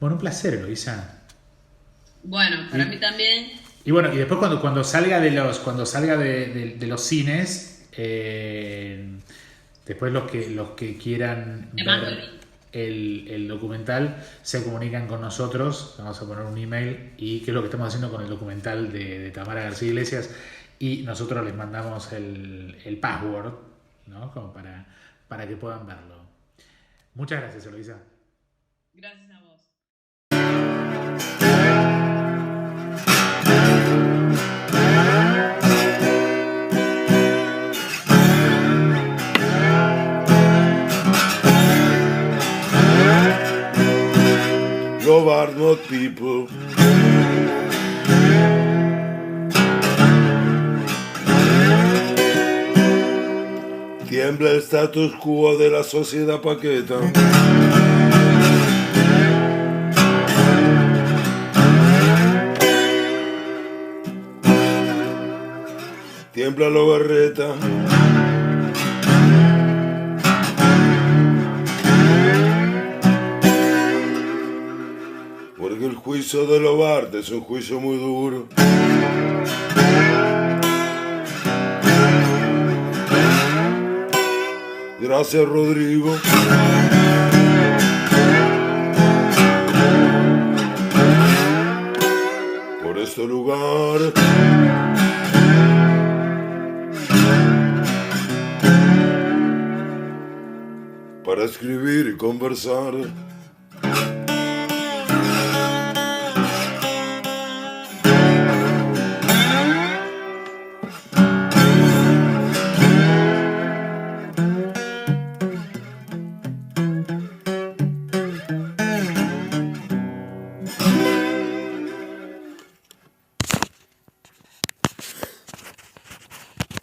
Bueno, un placer, Eloisa. Bueno, para mí también. Y bueno, y después cuando salga de los cines, después los que quieran ver el documental se comunican con nosotros, vamos a poner un email, y que es lo que estamos haciendo con el documental de Tamara García Iglesias, y nosotros les mandamos el password, ¿no? Como para que puedan verlo. Muchas gracias, Eloisa. Gracias a vos. Love are not people. Tiembla el status quo de la sociedad paqueta. Tiembla la barreta. Porque el juicio de Lobart es un juicio muy duro. Gracias, Rodrigo. Por este lugar. Para escribir y conversar.